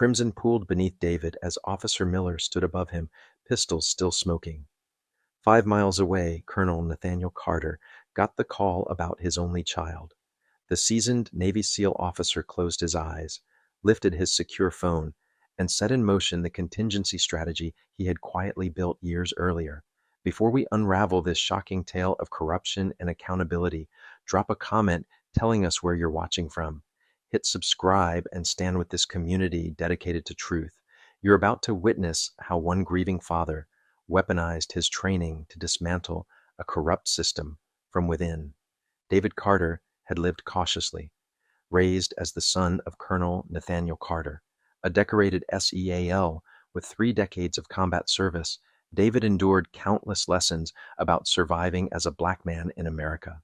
Crimson pooled beneath David as Officer Miller stood above him, pistols still smoking. 5 miles away, Colonel Nathaniel Carter got the call about his only child. The seasoned Navy SEAL officer closed his eyes, lifted his secure phone, and set in motion the contingency strategy he had quietly built years earlier. Before we unravel this shocking tale of corruption and accountability, drop a comment telling us where you're watching from. Hit subscribe and stand with this community dedicated to truth. You're about to witness how one grieving father weaponized his training to dismantle a corrupt system from within. David Carter had lived cautiously. Raised as the son of Colonel Nathaniel Carter, a decorated SEAL with 3 decades of combat service, David endured countless lessons about surviving as a black man in America.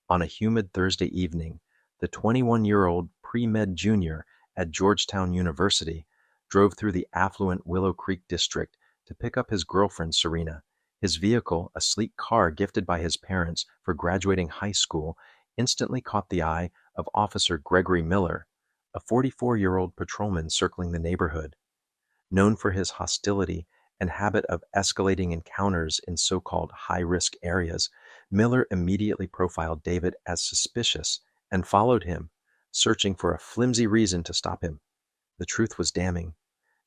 On a humid Thursday evening, the 21-year-old pre-med junior at Georgetown University drove through the affluent Willow Creek district to pick up his girlfriend Serena. His vehicle, a sleek car gifted by his parents for graduating high school, instantly caught the eye of Officer Gregory Miller, a 44-year-old patrolman circling the neighborhood. Known for his hostility and habit of escalating encounters in so-called high-risk areas, Miller immediately profiled David as suspicious and followed him, searching for a flimsy reason to stop him. The truth was damning.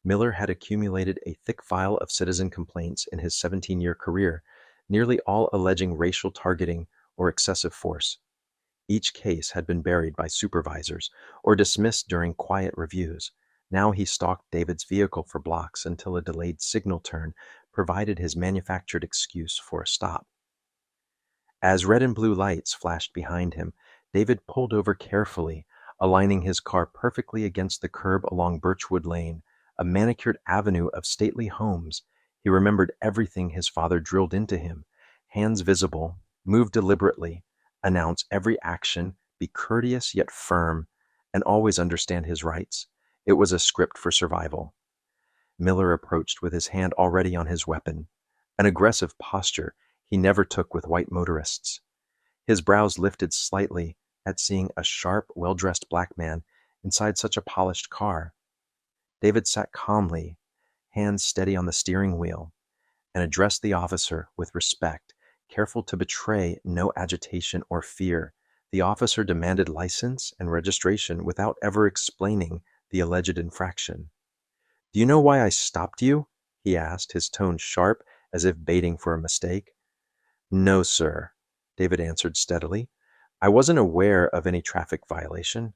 Miller had accumulated a thick file of citizen complaints in his 17-year career, nearly all alleging racial targeting or excessive force. Each case had been buried by supervisors or dismissed during quiet reviews. Now he stalked David's vehicle for blocks until a delayed signal turn provided his manufactured excuse for a stop. As red and blue lights flashed behind him, David pulled over carefully, aligning his car perfectly against the curb along Birchwood Lane, a manicured avenue of stately homes. He remembered everything his father drilled into him. Hands visible, move deliberately, announce every action, be courteous yet firm, and always understand his rights. It was a script for survival. Miller approached with his hand already on his weapon, an aggressive posture he never took with white motorists. His brows lifted slightly at seeing a sharp, well-dressed black man inside such a polished car. David sat calmly, hands steady on the steering wheel, and addressed the officer with respect, careful to betray no agitation or fear. The officer demanded license and registration without ever explaining the alleged infraction. "Do you know why I stopped you?" he asked, his tone sharp as if baiting for a mistake. "No, sir," David answered steadily. "I wasn't aware of any traffic violation."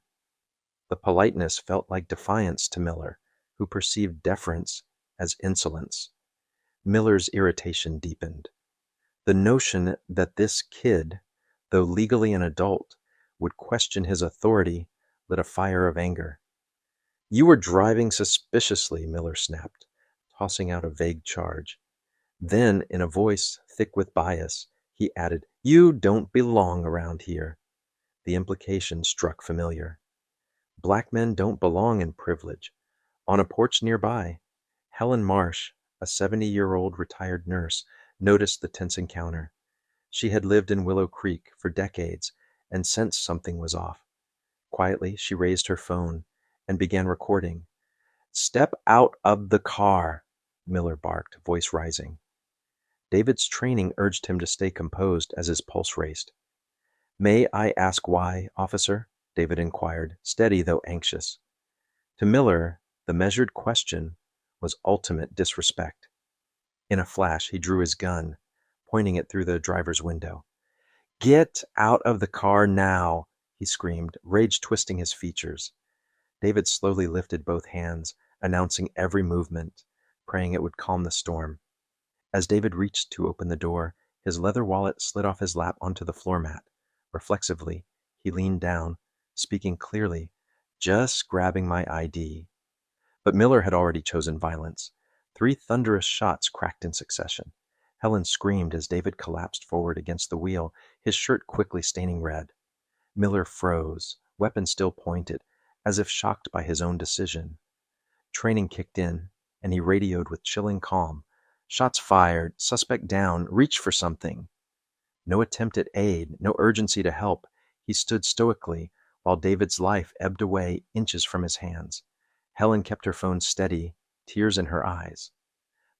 The politeness felt like defiance to Miller, who perceived deference as insolence. Miller's irritation deepened. The notion that this kid, though legally an adult, would question his authority lit a fire of anger. "You were driving suspiciously," Miller snapped, tossing out a vague charge. Then, in a voice thick with bias, he added, "You don't belong around here." The implication struck familiar. Black men don't belong in privilege. On a porch nearby, Helen Marsh, a 70-year-old retired nurse, noticed the tense encounter. She had lived in Willow Creek for decades and sensed something was off. Quietly, she raised her phone and began recording. "Step out of the car," Miller barked, voice rising. David's training urged him to stay composed as his pulse raced. "May I ask why, officer?" David inquired, steady though anxious. To Miller, the measured question was ultimate disrespect. In a flash, he drew his gun, pointing it through the driver's window. "Get out of the car now," he screamed, rage twisting his features. David slowly lifted both hands, announcing every movement, praying it would calm the storm. As David reached to open the door, his leather wallet slid off his lap onto the floor mat. Reflexively, he leaned down, speaking clearly, "Just grabbing my ID." But Miller had already chosen violence. 3 thunderous shots cracked in succession. Helen screamed as David collapsed forward against the wheel, his shirt quickly staining red. Miller froze, weapon still pointed, as if shocked by his own decision. Training kicked in, and he radioed with chilling calm. "Shots fired, suspect down, reach for something." No attempt at aid, no urgency to help. He stood stoically while David's life ebbed away inches from his hands. Helen kept her phone steady, tears in her eyes.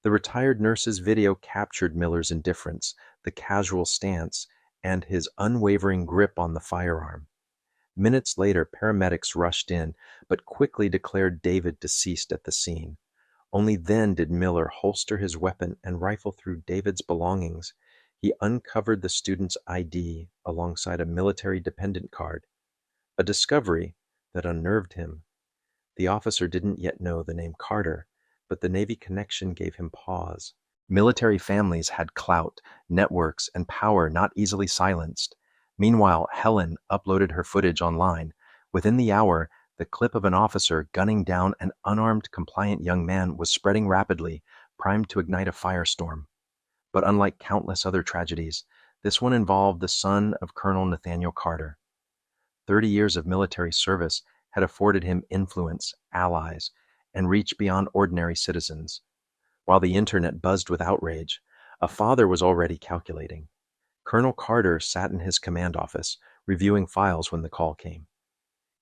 The retired nurse's video captured Miller's indifference, the casual stance, and his unwavering grip on the firearm. Minutes later, paramedics rushed in, but quickly declared David deceased at the scene. Only then did Miller holster his weapon and rifle through David's belongings. He uncovered the student's ID alongside a military dependent card, a discovery that unnerved him. The officer didn't yet know the name Carter, but the Navy connection gave him pause. Military families had clout, networks, and power not easily silenced. Meanwhile, Helen uploaded her footage online. Within the hour, the clip of an officer gunning down an unarmed, compliant young man was spreading rapidly, primed to ignite a firestorm. But unlike countless other tragedies, this one involved the son of Colonel Nathaniel Carter. 30 years of military service had afforded him influence, allies, and reach beyond ordinary citizens. While the internet buzzed with outrage, a father was already calculating. Colonel Carter sat in his command office, reviewing files when the call came.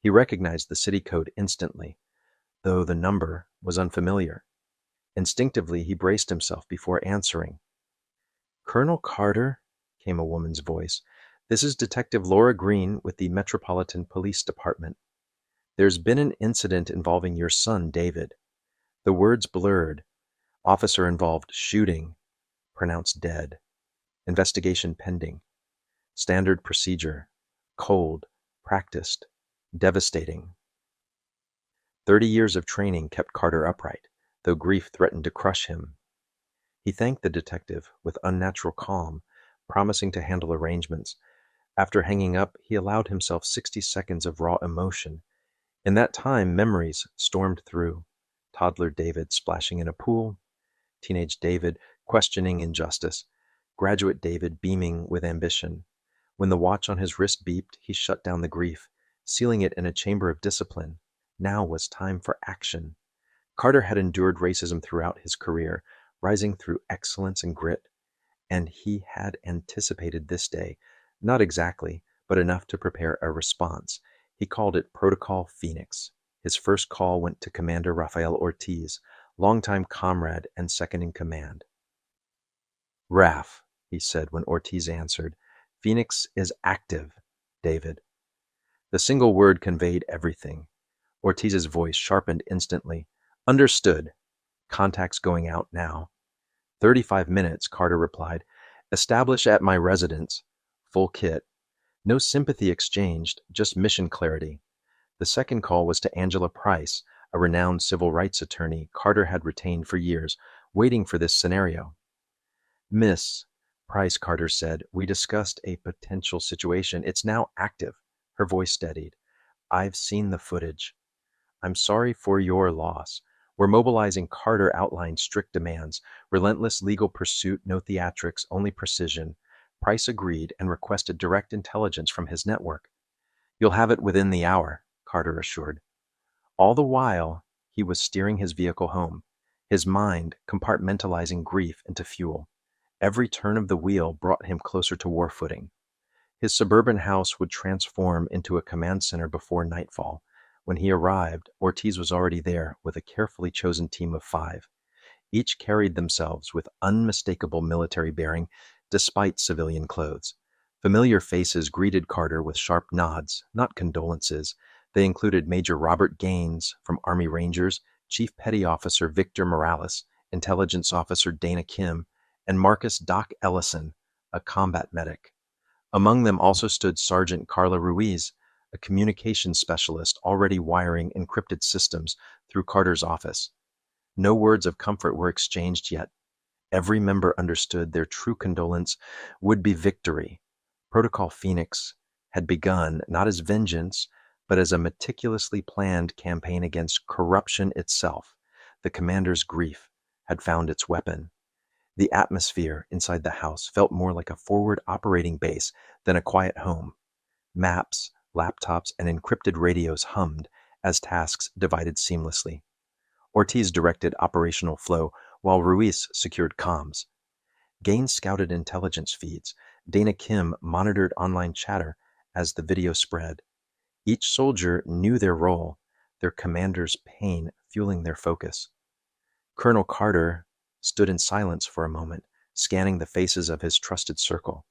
He recognized the city code instantly, though the number was unfamiliar. Instinctively, he braced himself before answering. "Colonel Carter," came a woman's voice, "this is Detective Laura Green with the Metropolitan Police Department. There's been an incident involving your son, David." The words blurred. "Officer involved shooting. Pronounced dead. Investigation pending. Standard procedure. Cold. Practiced. Devastating." 30 years of training kept Carter upright, though grief threatened to crush him. He thanked the detective with unnatural calm, promising to handle arrangements. After hanging up, he allowed himself 60 seconds of raw emotion. In that time, memories stormed through. Toddler David splashing in a pool, teenage David questioning injustice, graduate David beaming with ambition. When the watch on his wrist beeped, he shut down the grief, sealing it in a chamber of discipline. Now was time for action. Carter had endured racism throughout his career, rising through excellence and grit, and he had anticipated this day, not exactly, but enough to prepare a response. He called it Protocol Phoenix. His first call went to Commander Rafael Ortiz, longtime comrade and second in command. "Raf," he said when Ortiz answered, "Phoenix is active, David." The single word conveyed everything. Ortiz's voice sharpened instantly. "Understood. Contacts going out now." 35 minutes, Carter replied. "Establish at my residence. Full kit." No sympathy exchanged, just mission clarity. The second call was to Angela Price, a renowned civil rights attorney Carter had retained for years, waiting for this scenario. "Miss Price," Carter said, "we discussed a potential situation. It's now active." Her voice steadied. "I've seen the footage. I'm sorry for your loss. We're mobilizing." Carter outlined strict demands. Relentless legal pursuit, no theatrics, only precision. Price agreed and requested direct intelligence from his network. "You'll have it within the hour," Carter assured. All the while, he was steering his vehicle home, his mind compartmentalizing grief into fuel. Every turn of the wheel brought him closer to war footing. His suburban house would transform into a command center before nightfall. When he arrived, Ortiz was already there with a carefully chosen team of 5. Each carried themselves with unmistakable military bearing, despite civilian clothes. Familiar faces greeted Carter with sharp nods, not condolences. They included Major Robert Gaines from Army Rangers, Chief Petty Officer Victor Morales, Intelligence Officer Dana Kim, and Marcus Doc Ellison, a combat medic. Among them also stood Sergeant Carla Ruiz, a communications specialist already wiring encrypted systems through Carter's office. No words of comfort were exchanged yet. Every member understood their true condolence would be victory. Protocol Phoenix had begun not as vengeance, but as a meticulously planned campaign against corruption itself. The commander's grief had found its weapon. The atmosphere inside the house felt more like a forward operating base than a quiet home. Maps, laptops, and encrypted radios hummed as tasks divided seamlessly. Ortiz directed operational flow, while Ruiz secured comms. Gaines scouted intelligence feeds. Dana Kim monitored online chatter as the video spread. Each soldier knew their role. their commander's pain fueling their focus. Colonel Carter stood in silence for a moment, scanning the faces of his trusted circle.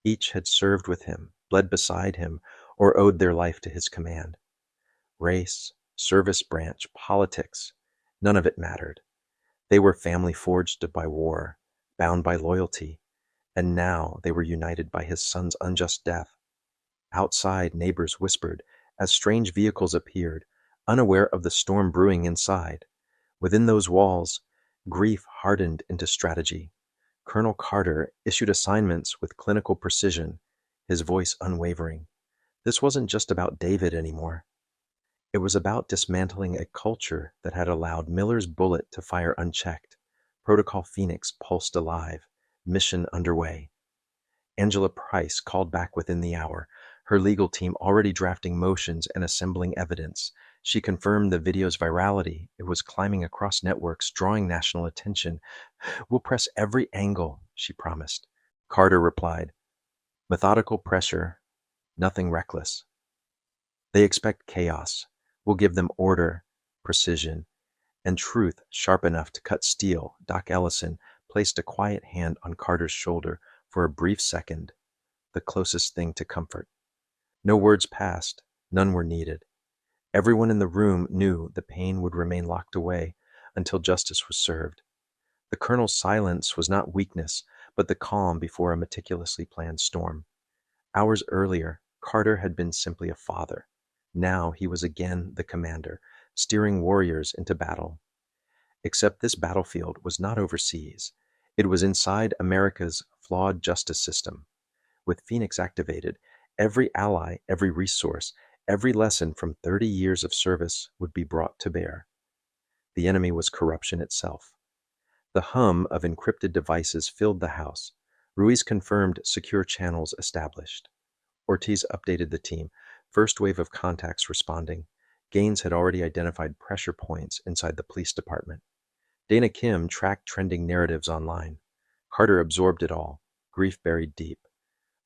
Each had served with him, bled beside him, or owed their life to his command. Race, service branch, politics, none of it mattered. They were family forged by war, bound by loyalty, and now they were united by his son's unjust death. Outside, neighbors whispered as strange vehicles appeared, unaware of the storm brewing inside. Within those walls, grief hardened into strategy. Colonel Carter issued assignments with clinical precision, his voice unwavering. This wasn't just about David anymore. It was about dismantling a culture that had allowed Miller's bullet to fire unchecked. Protocol Phoenix pulsed alive, mission underway. Angela Price called back within the hour, her legal team already drafting motions and assembling evidence. She confirmed the video's virality. It was climbing across networks, drawing national attention. "We'll press every angle," she promised. Carter replied, "Methodical pressure, nothing reckless. They expect chaos. We'll give them order, precision, and truth sharp enough to cut steel." Doc Ellison placed a quiet hand on Carter's shoulder for a brief second, the closest thing to comfort. No words passed, none were needed. Everyone in the room knew the pain would remain locked away until justice was served. The colonel's silence was not weakness, but the calm before a meticulously planned storm. Hours earlier, Carter had been simply a father. Now he was again the commander, steering warriors into battle. Except this battlefield was not overseas. It was inside America's flawed justice system. With Phoenix activated, every ally, every resource, every lesson from 30 years of service would be brought to bear. The enemy was corruption itself. The hum of encrypted devices filled the house. Ruiz confirmed secure channels established. Ortiz updated the team, first wave of contacts responding. Gaines had already identified pressure points inside the police department. Dana Kim tracked trending narratives online. Carter absorbed it all, grief buried deep.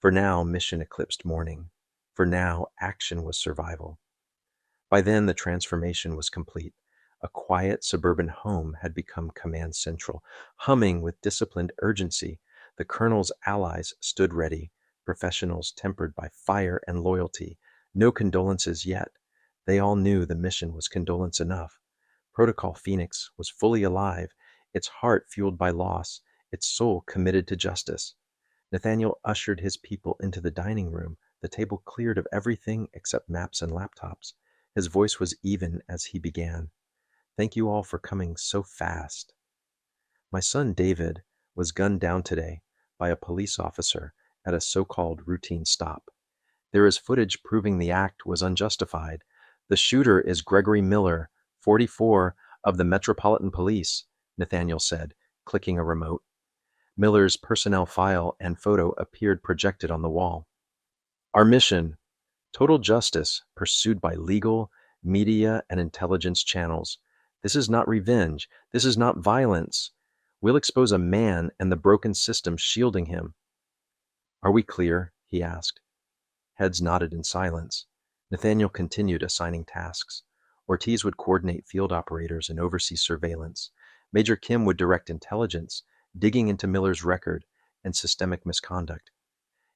For now, mission eclipsed mourning. For now, action was survival. By then, the transformation was complete. A quiet suburban home had become command central. Humming with disciplined urgency, the colonel's allies stood ready, professionals tempered by fire and loyalty. No condolences yet. They all knew the mission was condolence enough. Protocol Phoenix was fully alive, its heart fueled by loss, its soul committed to justice. Nathaniel ushered his people into the dining room, the table cleared of everything except maps and laptops. His voice was even as he began. "Thank you all for coming so fast. My son David was gunned down today by a police officer at a so-called routine stop. There is footage proving the act was unjustified. The shooter is Gregory Miller, 44, of the Metropolitan Police," Nathaniel said, clicking a remote. Miller's personnel file and photo appeared projected on the wall. "Our mission, total justice pursued by legal, media, and intelligence channels. This is not revenge. This is not violence. We'll expose a man and the broken system shielding him." "Are we clear?" he asked. Heads nodded in silence. Nathaniel continued assigning tasks. Ortiz would coordinate field operators and oversee surveillance. Major Kim would direct intelligence, digging into Miller's record and systemic misconduct.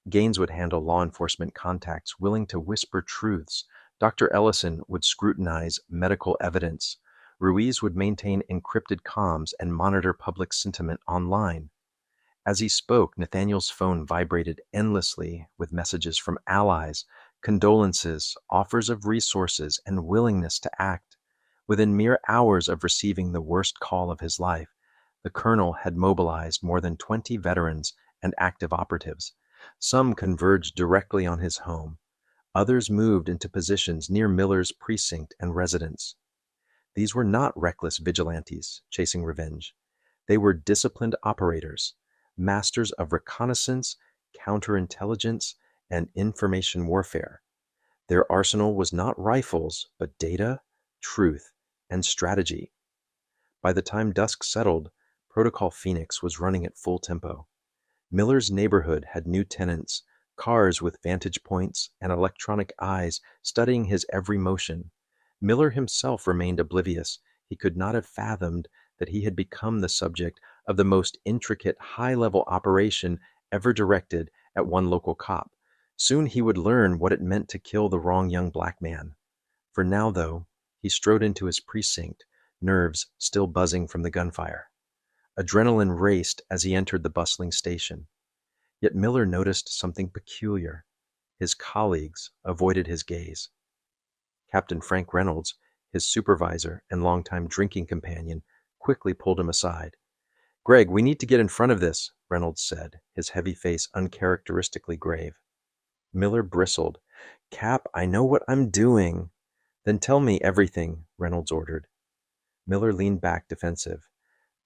Gaines would handle law enforcement contacts willing to whisper truths. Dr. Ellison would scrutinize medical evidence. Ruiz would maintain encrypted comms and monitor public sentiment online. As he spoke, Nathaniel's phone vibrated endlessly with messages from allies, condolences, offers of resources, and willingness to act. Within mere hours of receiving the worst call of his life, the colonel had mobilized more than 20 veterans and active operatives. Some converged directly on his home. Others moved into positions near Miller's precinct and residence. These were not reckless vigilantes chasing revenge. They were disciplined operators, masters of reconnaissance, counterintelligence, and information warfare. Their arsenal was not rifles, but data, truth, and strategy. By the time dusk settled, Protocol Phoenix was running at full tempo. Miller's neighborhood had new tenants, cars with vantage points and electronic eyes studying his every motion. Miller himself remained oblivious. He could not have fathomed that he had become the subject of the most intricate, high-level operation ever directed at one local cop. Soon he would learn what it meant to kill the wrong young black man. For now, though, he strode into his precinct, nerves still buzzing from the gunfire. Adrenaline raced as he entered the bustling station. Yet Miller noticed something peculiar. His colleagues avoided his gaze. Captain Frank Reynolds, his supervisor and longtime drinking companion, quickly pulled him aside. "Greg, we need to get in front of this," Reynolds said, his heavy face uncharacteristically grave. Miller bristled. "Cap, I know what I'm doing." "Then tell me everything," Reynolds ordered. Miller leaned back defensive.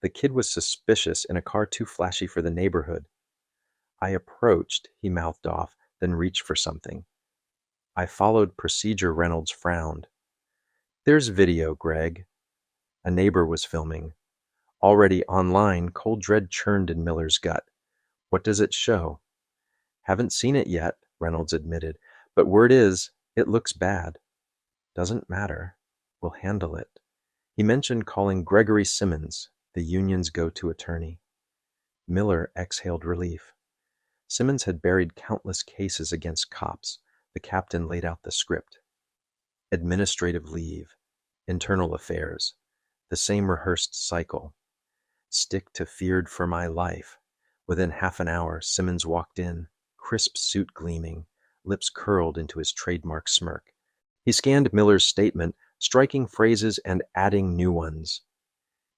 The kid was suspicious in a car too flashy for the neighborhood. "I approached," he mouthed off, then reached for something. "I followed procedure," Reynolds frowned. "There's video, Greg." A neighbor was filming. Already online, cold dread churned in Miller's gut. "What does it show?" "Haven't seen it yet," Reynolds admitted, "but word is, it looks bad." "Doesn't matter. We'll handle it." He mentioned calling Gregory Simmons, the union's go-to attorney. Miller exhaled relief. Simmons had buried countless cases against cops. The captain laid out the script. Administrative leave, internal affairs, the same rehearsed cycle. Stick to feared for my life. Within half an hour, Simmons walked in, crisp suit gleaming, lips curled into his trademark smirk. He scanned Miller's statement, striking phrases and adding new ones.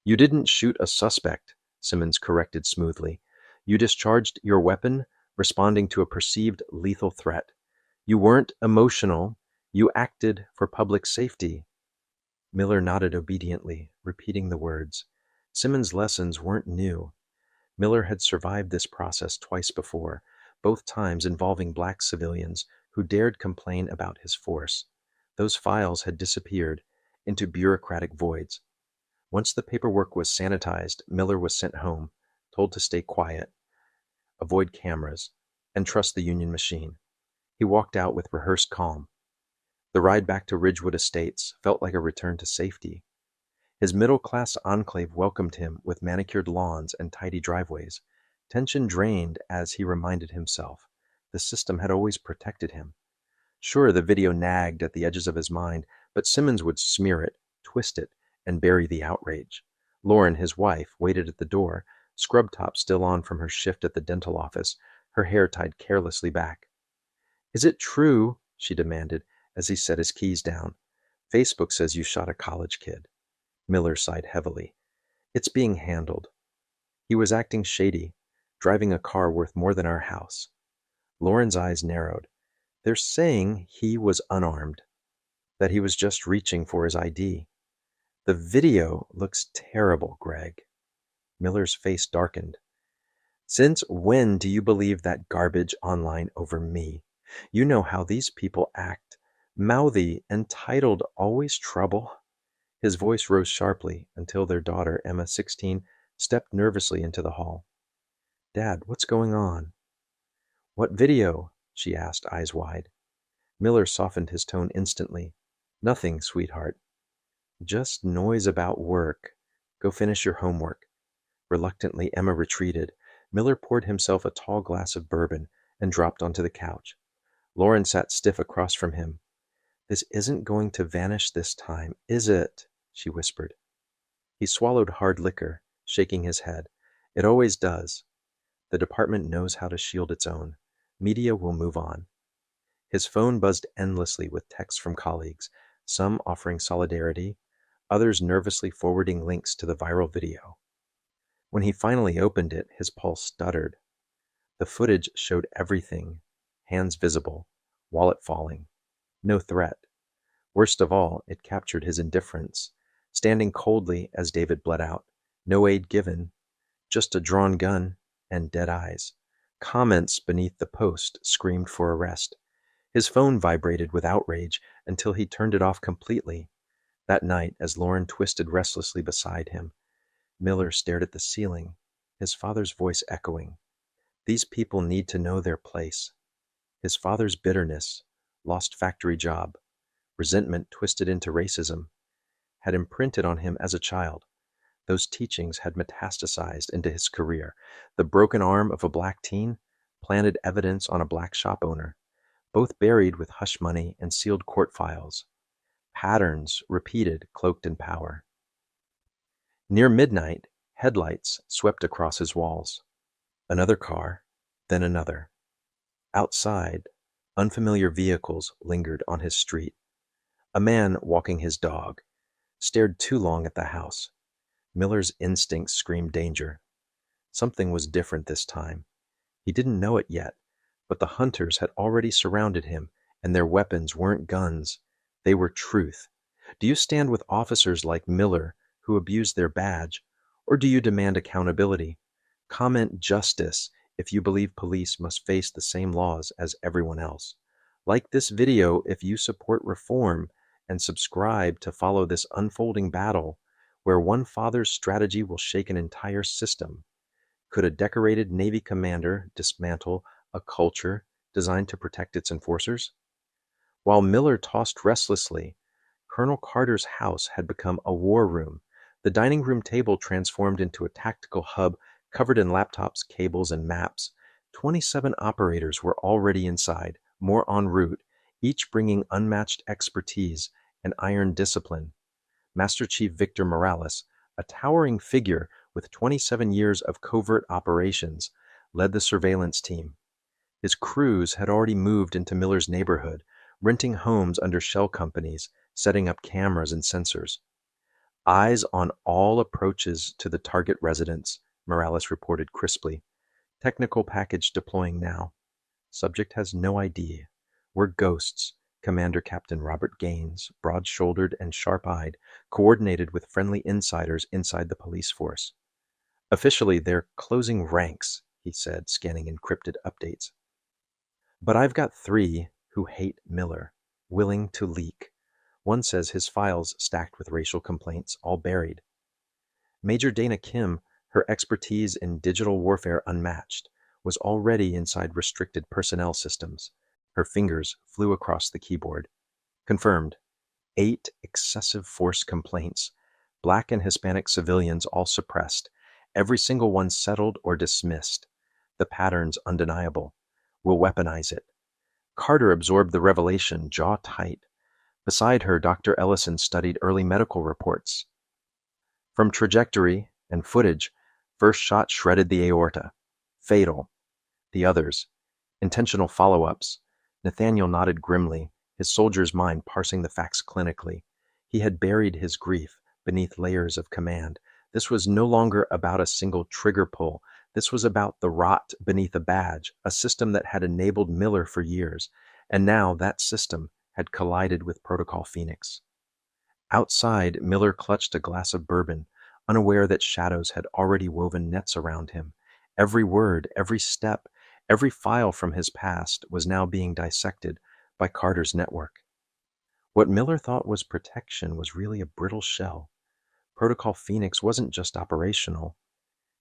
"You didn't shoot a suspect," Simmons corrected smoothly. "You discharged your weapon, responding to a perceived lethal threat. You weren't emotional. You acted for public safety." Miller nodded obediently, repeating the words. Simmons' lessons weren't new. Miller had survived this process twice before, both times involving black civilians who dared complain about his force. Those files had disappeared into bureaucratic voids. Once the paperwork was sanitized, Miller was sent home, told to stay quiet, avoid cameras, and trust the union machine. He walked out with rehearsed calm. The ride back to Ridgewood Estates felt like a return to safety. His middle-class enclave welcomed him with manicured lawns and tidy driveways. Tension drained as he reminded himself. The system had always protected him. Sure, the video nagged at the edges of his mind, but Simmons would smear it, twist it, and bury the outrage. Lauren, his wife, waited at the door, scrub top still on from her shift at the dental office, her hair tied carelessly back. "Is it true?" she demanded as he set his keys down. "Facebook says you shot a college kid." Miller sighed heavily. "It's being handled. He was acting shady, driving a car worth more than our house." Lauren's eyes narrowed. "They're saying he was unarmed, that he was just reaching for his ID. The video looks terrible, Greg." Miller's face darkened. "Since when do you believe that garbage online over me? You know how these people act. Mouthy, entitled, always trouble." His voice rose sharply until their daughter, Emma, 16, stepped nervously into the hall. "Dad, what's going on?" "What video?" she asked, eyes wide. Miller softened his tone instantly. "Nothing, sweetheart. Just noise about work. Go finish your homework." Reluctantly, Emma retreated. Miller poured himself a tall glass of bourbon and dropped onto the couch. Lauren sat stiff across from him. "This isn't going to vanish this time, is it?" she whispered. He swallowed hard liquor, shaking his head. "It always does. The department knows how to shield its own. Media will move on." His phone buzzed endlessly with texts from colleagues, some offering solidarity, others nervously forwarding links to the viral video. When he finally opened it, his pulse stuttered. The footage showed everything: hands visible, wallet falling. No threat. Worst of all, it captured his indifference, standing coldly as David bled out. No aid given, just a drawn gun and dead eyes. Comments beneath the post screamed for arrest. His phone vibrated with outrage until he turned it off completely. That night, as Lauren twisted restlessly beside him, Miller stared at the ceiling, his father's voice echoing. These people need to know their place. His father's bitterness, lost factory job, Resentment twisted into racism had imprinted on him as a child. Those teachings had metastasized into his career. The broken arm of a black teen planted evidence on a black shop owner, both buried with hush money and sealed court files. Patterns repeated, cloaked in power. Near midnight, headlights swept across his walls. Another car, then another. Outside, unfamiliar vehicles lingered on his street. A man walking his dog stared too long at the house. Miller's instincts screamed danger. Something was different this time. He didn't know it yet, but the hunters had already surrounded him, and their weapons weren't guns. They were truth. Do you stand with officers like Miller who abuse their badge, or do you demand accountability? Comment justice if you believe police must face the same laws as everyone else. Like this video if you support reform, and subscribe to follow this unfolding battle where one father's strategy will shake an entire system. Could a decorated Navy commander dismantle a culture designed to protect its enforcers? While Miller tossed restlessly, Colonel Carter's house had become a war room. The dining room table transformed into a tactical hub covered in laptops, cables, and maps. 27 operators were already inside, more en route, each bringing unmatched expertise and iron discipline. Master Chief Victor Morales, a towering figure with 27 years of covert operations, led the surveillance team. His crews had already moved into Miller's neighborhood, renting homes under shell companies, setting up cameras and sensors. Eyes on all approaches to the target residence, Morales reported crisply. Technical package deploying now. Subject has no ID. We're ghosts. Commander Captain Robert Gaines, broad-shouldered and sharp-eyed, coordinated with friendly insiders inside the police force. Officially, they're closing ranks, he said, scanning encrypted updates. But I've got 3 who hate Miller, willing to leak. One says his files stacked with racial complaints, all buried. Major Dana Kim, her expertise in digital warfare unmatched, was already inside restricted personnel systems. Her fingers flew across the keyboard. Confirmed. 8 excessive force complaints. Black and Hispanic civilians all suppressed. Every single one settled or dismissed. The pattern's undeniable. We'll weaponize it. Carter absorbed the revelation, jaw tight. Beside her, Dr. Ellison studied early medical reports. From trajectory and footage, first shot shredded the aorta. Fatal. The others. Intentional follow-ups. Nathaniel nodded grimly, his soldier's mind parsing the facts clinically. He had buried his grief beneath layers of command. This was no longer about a single trigger pull. This was about the rot beneath a badge, a system that had enabled Miller for years, and now that system had collided with Protocol Phoenix. Outside, Miller clutched a glass of bourbon, unaware that shadows had already woven nets around him. Every word, every step, every file from his past was now being dissected by Carter's network. What Miller thought was protection was really a brittle shell. Protocol Phoenix wasn't just operational.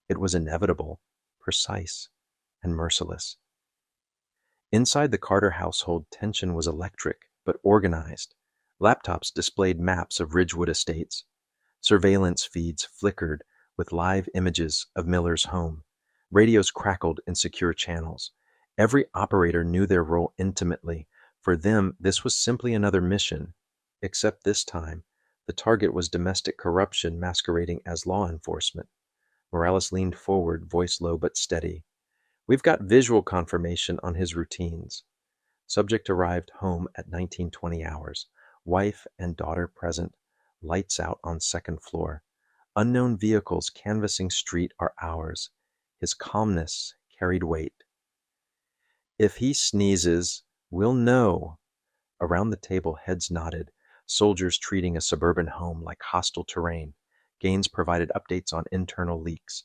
It was inevitable, precise, and merciless. Inside the Carter household, tension was electric, but organized. Laptops displayed maps of Ridgewood estates. Surveillance feeds flickered with live images of Miller's home. Radios crackled in secure channels. Every operator knew their role intimately. For them, this was simply another mission. Except this time, the target was domestic corruption masquerading as law enforcement. Morales leaned forward, voice low but steady. We've got visual confirmation on his routines. Subject arrived home at 1920 hours. Wife and daughter present. Lights out on second floor. Unknown vehicles canvassing street are ours. His calmness carried weight. If he sneezes, we'll know. Around the table, heads nodded. Soldiers treating a suburban home like hostile terrain. Gaines provided updates on internal leaks.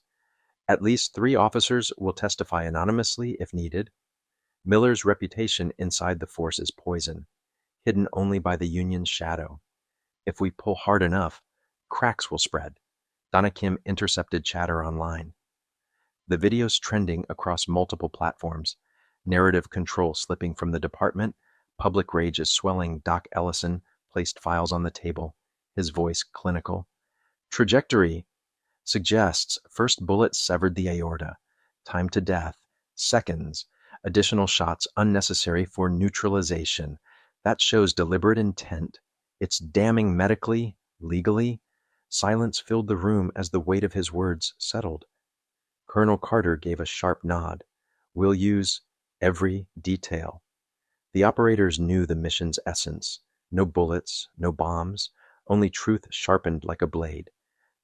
At least 3 officers will testify anonymously if needed. Miller's reputation inside the force is poison, hidden only by the Union's shadow. If we pull hard enough, cracks will spread. Donna Kim intercepted chatter online. The video's trending across multiple platforms. Narrative control slipping from the department. Public rage is swelling. Doc Ellison, placed files on the table, his voice clinical. Trajectory suggests first bullet severed the aorta. Time to death, seconds. Additional shots unnecessary for neutralization. That shows deliberate intent. It's damning medically, legally. Silence filled the room as the weight of his words settled. Colonel Carter gave a sharp nod. We'll use every detail. The operators knew the mission's essence. No bullets, no bombs, only truth sharpened like a blade.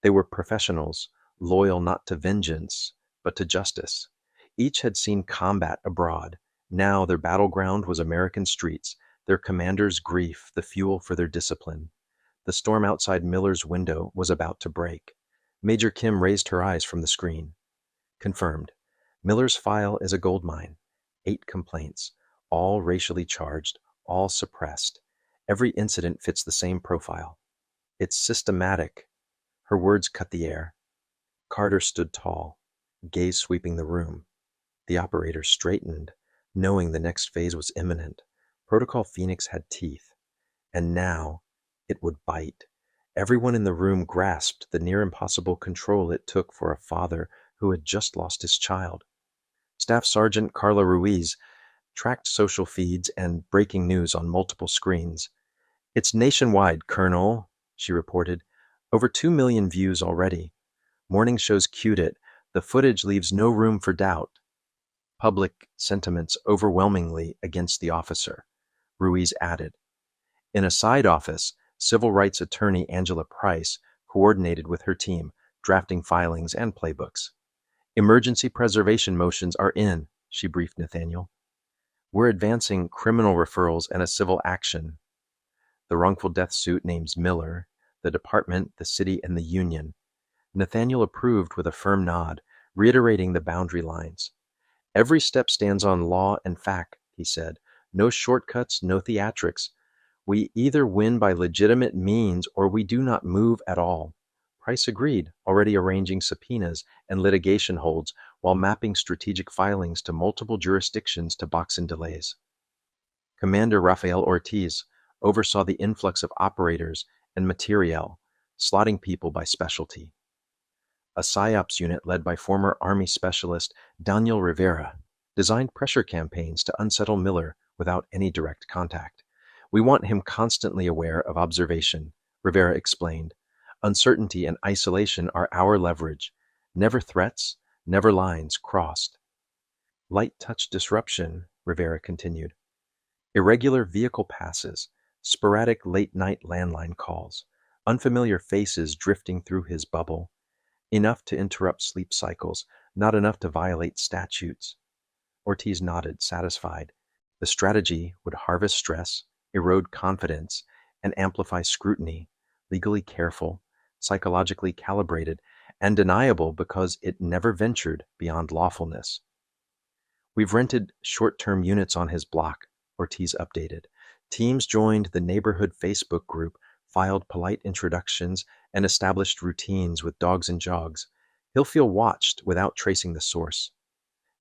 They were professionals, loyal not to vengeance, but to justice. Each had seen combat abroad. Now their battleground was American streets, their commander's grief the fuel for their discipline. The storm outside Miller's window was about to break. Major Kim raised her eyes from the screen. Confirmed. Miller's file is a goldmine. 8 complaints, all racially charged, all suppressed. Every incident fits the same profile. It's systematic. Her words cut the air. Carter stood tall, gaze sweeping the room. The operator straightened, knowing the next phase was imminent. Protocol Phoenix had teeth, and now it would bite. Everyone in the room grasped the near impossible control it took for a father who had just lost his child. Staff Sergeant Carla Ruiz tracked social feeds and breaking news on multiple screens. It's nationwide, Colonel, she reported. Over 2 million views already. Morning shows cued it. The footage leaves no room for doubt. Public sentiments overwhelmingly against the officer, Ruiz added. In a side office, civil rights attorney Angela Price coordinated with her team, drafting filings and playbooks. Emergency preservation motions are in, she briefed Nathaniel. We're advancing criminal referrals and a civil action. The wrongful death suit names Miller, the department, the city, and the union. Nathaniel approved with a firm nod, reiterating the boundary lines. Every step stands on law and fact, he said. No shortcuts, no theatrics. We either win by legitimate means or we do not move at all. Price agreed, already arranging subpoenas and litigation holds while mapping strategic filings to multiple jurisdictions to box in delays. Commander Rafael Ortiz oversaw the influx of operators and materiel, slotting people by specialty. A PSYOPs unit led by former Army specialist Daniel Rivera designed pressure campaigns to unsettle Miller without any direct contact. We want him constantly aware of observation, Rivera explained. Uncertainty and isolation are our leverage. Never threats, never lines crossed. Light touch disruption, Rivera continued. Irregular vehicle passes, sporadic late-night landline calls, unfamiliar faces drifting through his bubble. Enough to interrupt sleep cycles, not enough to violate statutes. Ortiz nodded, satisfied. The strategy would harvest stress, erode confidence, and amplify scrutiny, legally careful, psychologically calibrated, and deniable because it never ventured beyond lawfulness. We've rented short-term units on his block, Ortiz updated. Teams joined the neighborhood Facebook group, filed polite introductions, and established routines with dogs and jogs. He'll feel watched without tracing the source.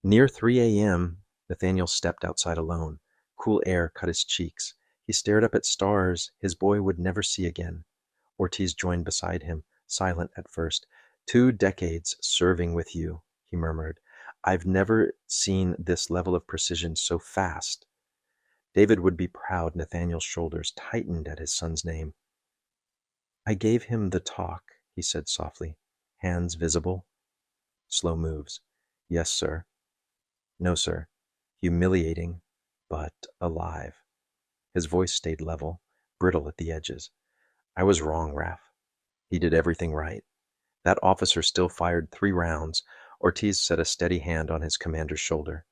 Near 3 a.m., Nathaniel stepped outside alone. Cool air cut his cheeks. He stared up at stars his boy would never see again. Ortiz joined beside him, silent at first. 2 decades serving with you, he murmured. I've never seen this level of precision so fast. David would be proud. Nathaniel's shoulders tightened at his son's name. I gave him the talk, he said softly, hands visible. Slow moves. Yes, sir. No, sir. Humiliating, but alive. His voice stayed level, brittle at the edges. I was wrong, Raph. He did everything right. That officer still fired 3 rounds. Ortiz set a steady hand on his commander's shoulder.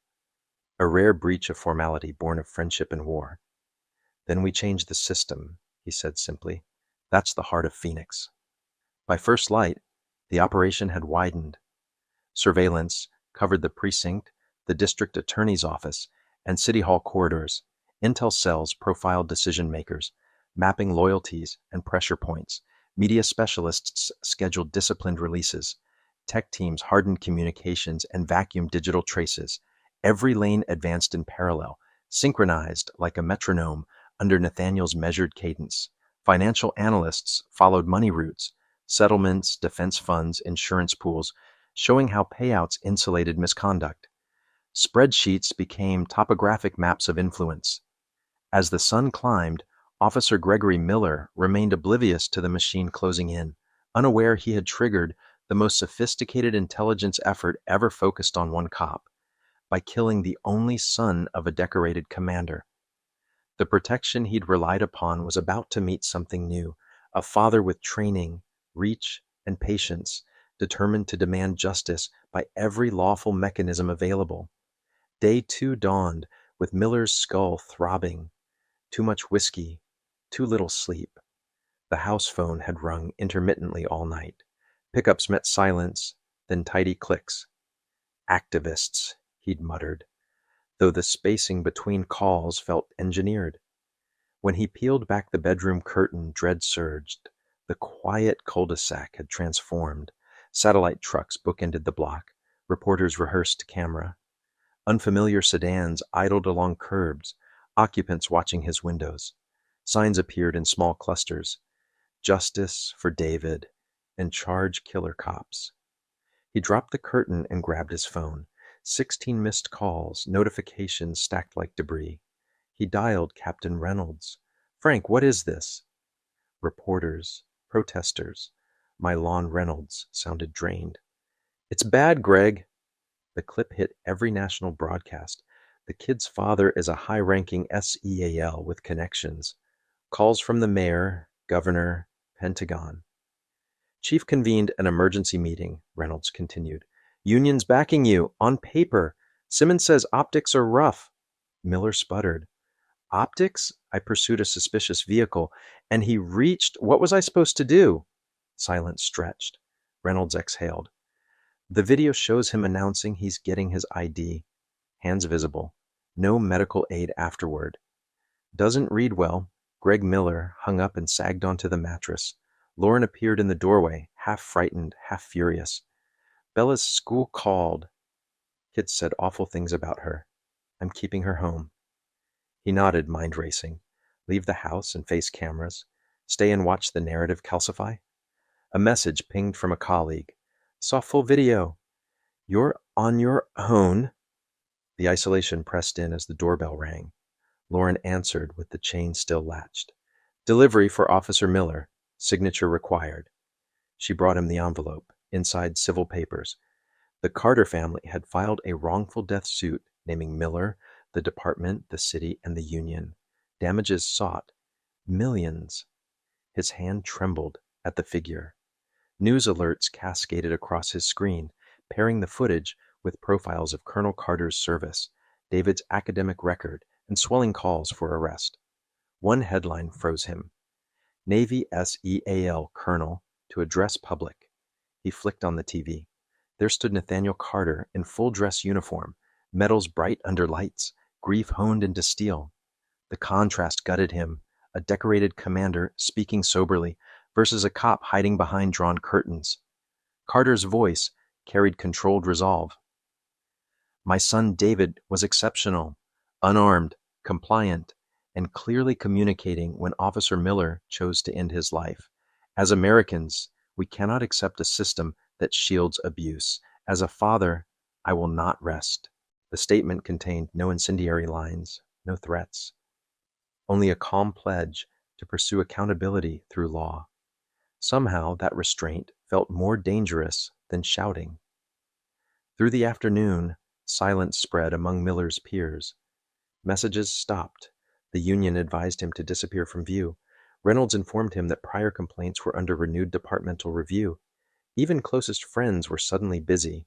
A rare breach of formality born of friendship and war. Then we changed the system, he said simply. That's the heart of Phoenix. By first light, the operation had widened. Surveillance covered the precinct, the district attorney's office, and city hall corridors. Intel cells profiled decision makers, mapping loyalties and pressure points. Media specialists scheduled disciplined releases. Tech teams hardened communications and vacuumed digital traces. Every lane advanced in parallel, synchronized like a metronome under Nathaniel's measured cadence. Financial analysts followed money routes, settlements, defense funds, insurance pools, showing how payouts insulated misconduct. Spreadsheets became topographic maps of influence. As the sun climbed, Officer Gregory Miller remained oblivious to the machine closing in, unaware he had triggered the most sophisticated intelligence effort ever focused on one cop, by killing the only son of a decorated commander. The protection he'd relied upon was about to meet something new, a father with training, reach, and patience, determined to demand justice by every lawful mechanism available. Day two dawned, with Miller's skull throbbing. Too much whiskey, too little sleep. The house phone had rung intermittently all night. Pickups met silence, then tidy clicks. Activists, he'd muttered, though the spacing between calls felt engineered. When he peeled back the bedroom curtain, dread surged. The quiet cul-de-sac had transformed. Satellite trucks bookended the block. Reporters rehearsed to camera. Unfamiliar sedans idled along curbs, occupants watching his windows. Signs appeared in small clusters. Justice for David, and charge killer cops. He dropped the curtain and grabbed his phone. 16 missed calls, notifications stacked like debris. He dialed Captain Reynolds. "Frank, what is this?" Reporters, protesters. My Lon Reynolds sounded drained. "It's bad, Greg." The clip hit every national broadcast. The kid's father is a high-ranking SEAL with connections. Calls from the mayor, governor, Pentagon. Chief convened an emergency meeting, Reynolds continued. "Union's backing you, on paper. Simmons says optics are rough." Miller sputtered. "Optics?" I pursued a suspicious vehicle, and he reached. What was I supposed to do? Silence stretched. Reynolds exhaled. "The video shows him announcing he's getting his ID. Hands visible. No medical aid afterward. Doesn't read well." Greg Miller hung up and sagged onto the mattress. Lauren appeared in the doorway, half frightened, half furious. "Bella's school called. Kids said awful things about her. I'm keeping her home." He nodded, mind racing. Leave the house and face cameras? Stay and watch the narrative calcify? A message pinged from a colleague. "Saw full video. You're on your own." The isolation pressed in as the doorbell rang. Lauren answered with the chain still latched. "Delivery for Officer Miller. Signature required." She brought him the envelope. Inside, civil papers. The Carter family had filed a wrongful death suit naming Miller, the department, the city, and the union. Damages sought. Millions. His hand trembled at the figure. News alerts cascaded across his screen, pairing the footage with profiles of Colonel Carter's service, David's academic record, and swelling calls for arrest. One headline froze him. Navy SEAL Colonel to address public. He flicked on the TV. There stood Nathaniel Carter in full dress uniform, metals bright under lights, grief honed into steel. The contrast gutted him, a decorated commander speaking soberly versus a cop hiding behind drawn curtains. Carter's voice carried controlled resolve. "My son David was exceptional, unarmed, compliant, and clearly communicating when Officer Miller chose to end his life. As Americans, we cannot accept a system that shields abuse. As a father, I will not rest." The statement contained no incendiary lines, no threats, only a calm pledge to pursue accountability through law. Somehow that restraint felt more dangerous than shouting. Through the afternoon, silence spread among Miller's peers. Messages stopped. The union advised him to disappear from view. Reynolds informed him that prior complaints were under renewed departmental review. Even closest friends were suddenly busy.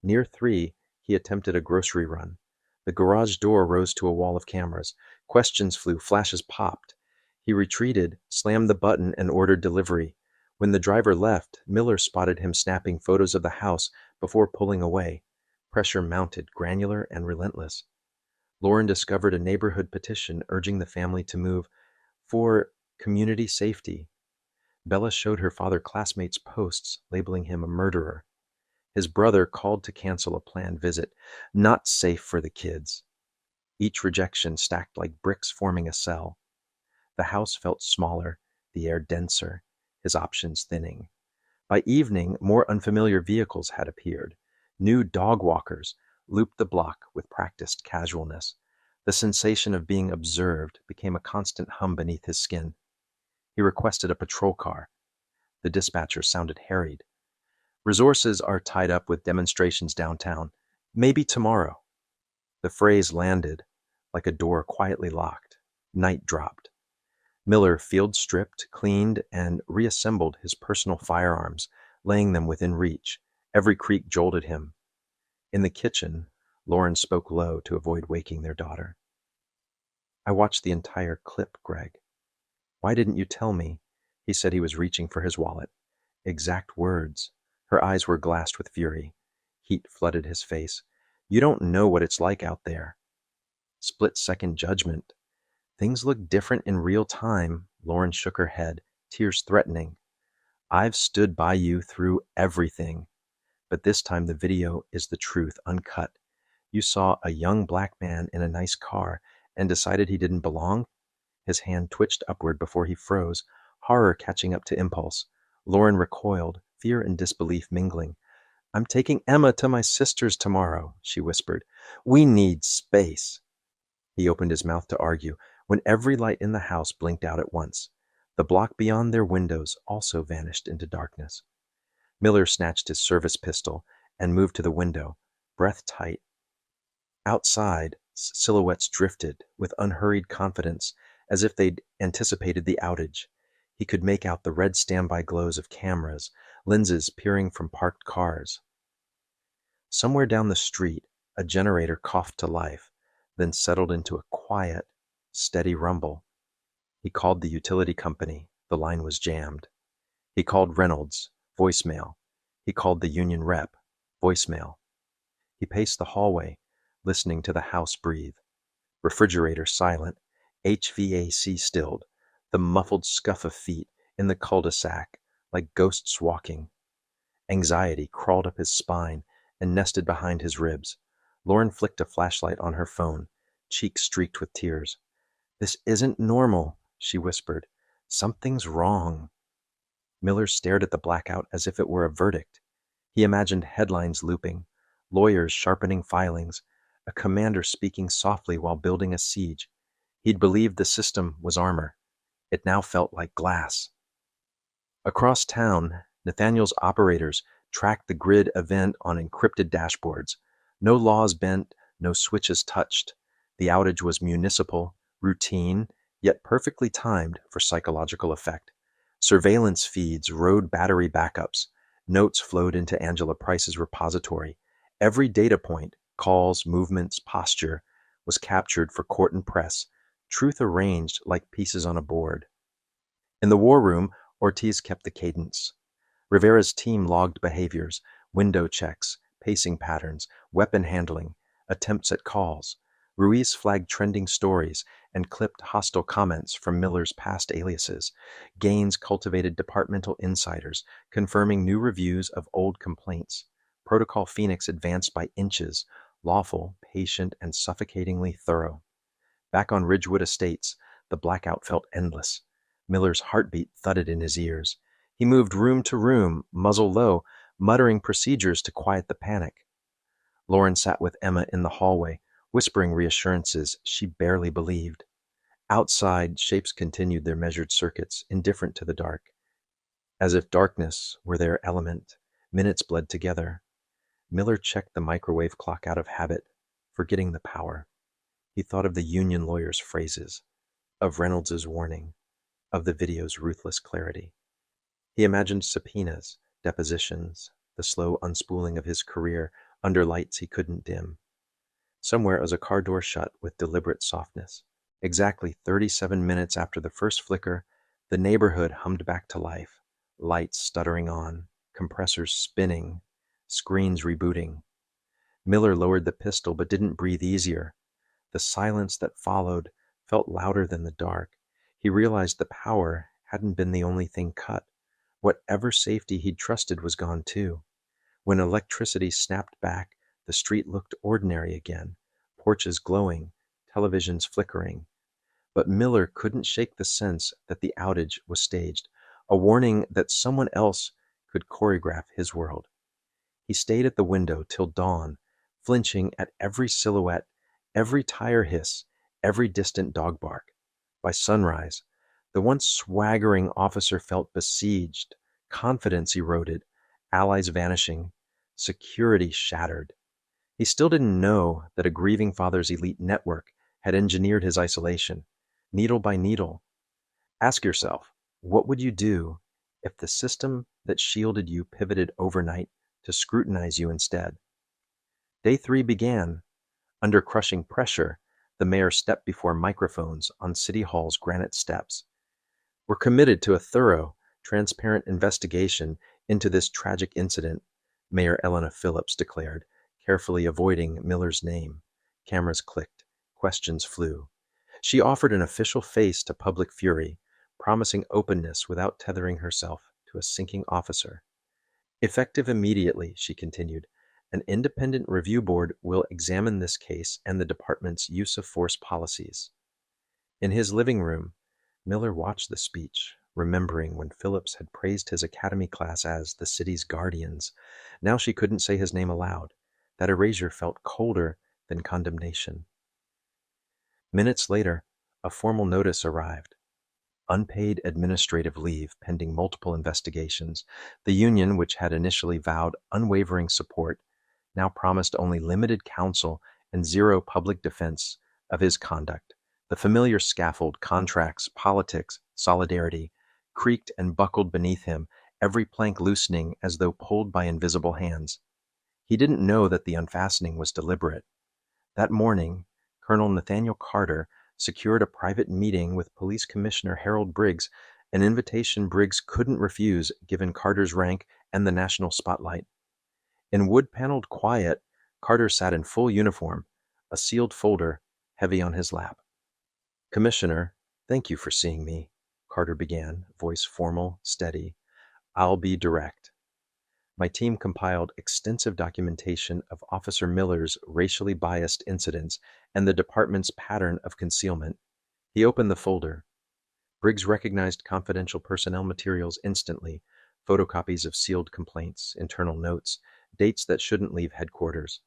Near 3, he attempted a grocery run. The garage door rose to a wall of cameras. Questions flew, flashes popped. He retreated, slammed the button, and ordered delivery. When the driver left, Miller spotted him snapping photos of the house before pulling away. Pressure mounted, granular and relentless. Lauren discovered a neighborhood petition urging the family to move for community safety. Bella showed her father classmates' posts labeling him a murderer. His brother called to cancel a planned visit. Not safe for the kids. Each rejection stacked like bricks forming a cell. The house felt smaller, the air denser, his options thinning. By evening, more unfamiliar vehicles had appeared. New dog walkers looped the block with practiced casualness. The sensation of being observed became a constant hum beneath his skin. He requested a patrol car. The dispatcher sounded harried. Resources are tied up with demonstrations downtown. Maybe tomorrow. The phrase landed like a door quietly locked. Night dropped. Miller field stripped, cleaned, and reassembled his personal firearms, laying them within reach. Every creak jolted him. In the kitchen, Lauren spoke low to avoid waking their daughter. I watched the entire clip, Greg. Why didn't you tell me? He said he was reaching for his wallet. Exact words. Her eyes were glassed with fury. Heat flooded his face. You don't know what it's like out there. Split-second judgment. Things look different in real time. Lauren shook her head, tears threatening. I've stood by you through everything. But this time the video is the truth, uncut. You saw a young black man in a nice car and decided he didn't belong? His hand twitched upward before he froze, horror catching up to impulse. Lauren recoiled, fear and disbelief mingling. I'm taking Emma to my sister's tomorrow, she whispered. We need space. He opened his mouth to argue, when every light in the house blinked out at once. The block beyond their windows also vanished into darkness. Miller snatched his service pistol and moved to the window, breath tight. Outside, silhouettes drifted with unhurried confidence, as if they'd anticipated the outage. He could make out the red standby glows of cameras, lenses peering from parked cars. Somewhere down the street, a generator coughed to life, then settled into a quiet, steady rumble. He called the utility company. The line was jammed. He called Reynolds. Voicemail. He called the union rep. Voicemail. He paced the hallway, listening to the house breathe. Refrigerator silent, HVAC stilled, the muffled scuff of feet in the cul-de-sac, like ghosts walking. Anxiety crawled up his spine and nested behind his ribs. Lauren flicked a flashlight on her phone, cheeks streaked with tears. This isn't normal, she whispered. Something's wrong. Miller stared at the blackout as if it were a verdict. He imagined headlines looping, lawyers sharpening filings, a commander speaking softly while building a siege. He'd believed the system was armor. It now felt like glass. Across town, Nathaniel's operators tracked the grid event on encrypted dashboards. No laws bent, no switches touched. The outage was municipal, routine, yet perfectly timed for psychological effect. Surveillance feeds rode battery backups. Notes flowed into Angela Price's repository. Every data point, calls, movements, posture, was captured for court and press, truth arranged like pieces on a board. In the war room, Ortiz kept the cadence. Rivera's team logged behaviors, window checks, pacing patterns, weapon handling, attempts at calls. Ruiz flagged trending stories and clipped hostile comments from Miller's past aliases. Gaines cultivated departmental insiders, confirming new reviews of old complaints. Protocol Phoenix advanced by inches, lawful, patient, and suffocatingly thorough. Back on Ridgewood Estates, the blackout felt endless. Miller's heartbeat thudded in his ears. He moved room to room, muzzle low, muttering procedures to quiet the panic. Lauren sat with Emma in the hallway, whispering reassurances she barely believed. Outside, shapes continued their measured circuits, indifferent to the dark. As if darkness were their element, minutes bled together. Miller checked the microwave clock out of habit, forgetting the power. He thought of the union lawyer's phrases, of Reynolds's warning, of the video's ruthless clarity. He imagined subpoenas, depositions, the slow unspooling of his career under lights he couldn't dim. Somewhere as a car door shut with deliberate softness. Exactly 37 minutes after the first flicker, the neighborhood hummed back to life, lights stuttering on, compressors spinning, screens rebooting. Miller lowered the pistol but didn't breathe easier. The silence that followed felt louder than the dark. He realized the power hadn't been the only thing cut. Whatever safety he'd trusted was gone too. When electricity snapped back, the street looked ordinary again, porches glowing, televisions flickering. But Miller couldn't shake the sense that the outage was staged, a warning that someone else could choreograph his world. He stayed at the window till dawn, flinching at every silhouette, every tire hiss, every distant dog bark. By sunrise, the once swaggering officer felt besieged, confidence eroded, allies vanishing, security shattered. He still didn't know that a grieving father's elite network had engineered his isolation, needle by needle. Ask yourself, what would you do if the system that shielded you pivoted overnight to scrutinize you instead? Day 3 began. Under crushing pressure, the mayor stepped before microphones on City Hall's granite steps. We're committed to a thorough, transparent investigation into this tragic incident, Mayor Elena Phillips declared, carefully avoiding Miller's name. Cameras clicked. Questions flew. She offered an official face to public fury, promising openness without tethering herself to a sinking officer. Effective immediately, she continued, an independent review board will examine this case and the department's use of force policies. In his living room, Miller watched the speech, remembering when Phillips had praised his academy class as the city's guardians. Now she couldn't say his name aloud. That erasure felt colder than condemnation. Minutes later, a formal notice arrived. Unpaid administrative leave pending multiple investigations. The union, which had initially vowed unwavering support, now promised only limited counsel and zero public defense of his conduct. The familiar scaffold, contracts, politics, solidarity, creaked and buckled beneath him, every plank loosening as though pulled by invisible hands. He didn't know that the unfastening was deliberate. That morning, Colonel Nathaniel Carter secured a private meeting with Police Commissioner Harold Briggs, an invitation Briggs couldn't refuse given Carter's rank and the national spotlight. In wood-paneled quiet, Carter sat in full uniform, a sealed folder heavy on his lap. "Commissioner, thank you for seeing me," Carter began, voice formal, steady. "I'll be direct. My team compiled extensive documentation of Officer Miller's racially biased incidents and the department's pattern of concealment." He opened the folder. Briggs recognized confidential personnel materials instantly, photocopies of sealed complaints, internal notes, dates that shouldn't leave headquarters.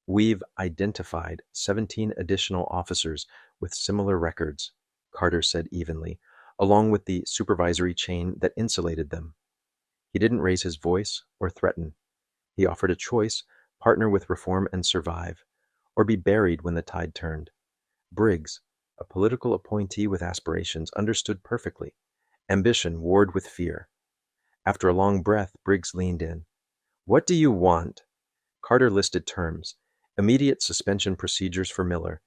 "We've identified 17 additional officers with similar records," Carter said evenly, "along with the supervisory chain that insulated them." He didn't raise his voice or threaten. He offered a choice: partner with reform and survive, or be buried when the tide turned. Briggs, a political appointee with aspirations, understood perfectly. Ambition warred with fear. After a long breath, Briggs leaned in. "What do you want?" Carter listed terms: immediate suspension procedures for Miller,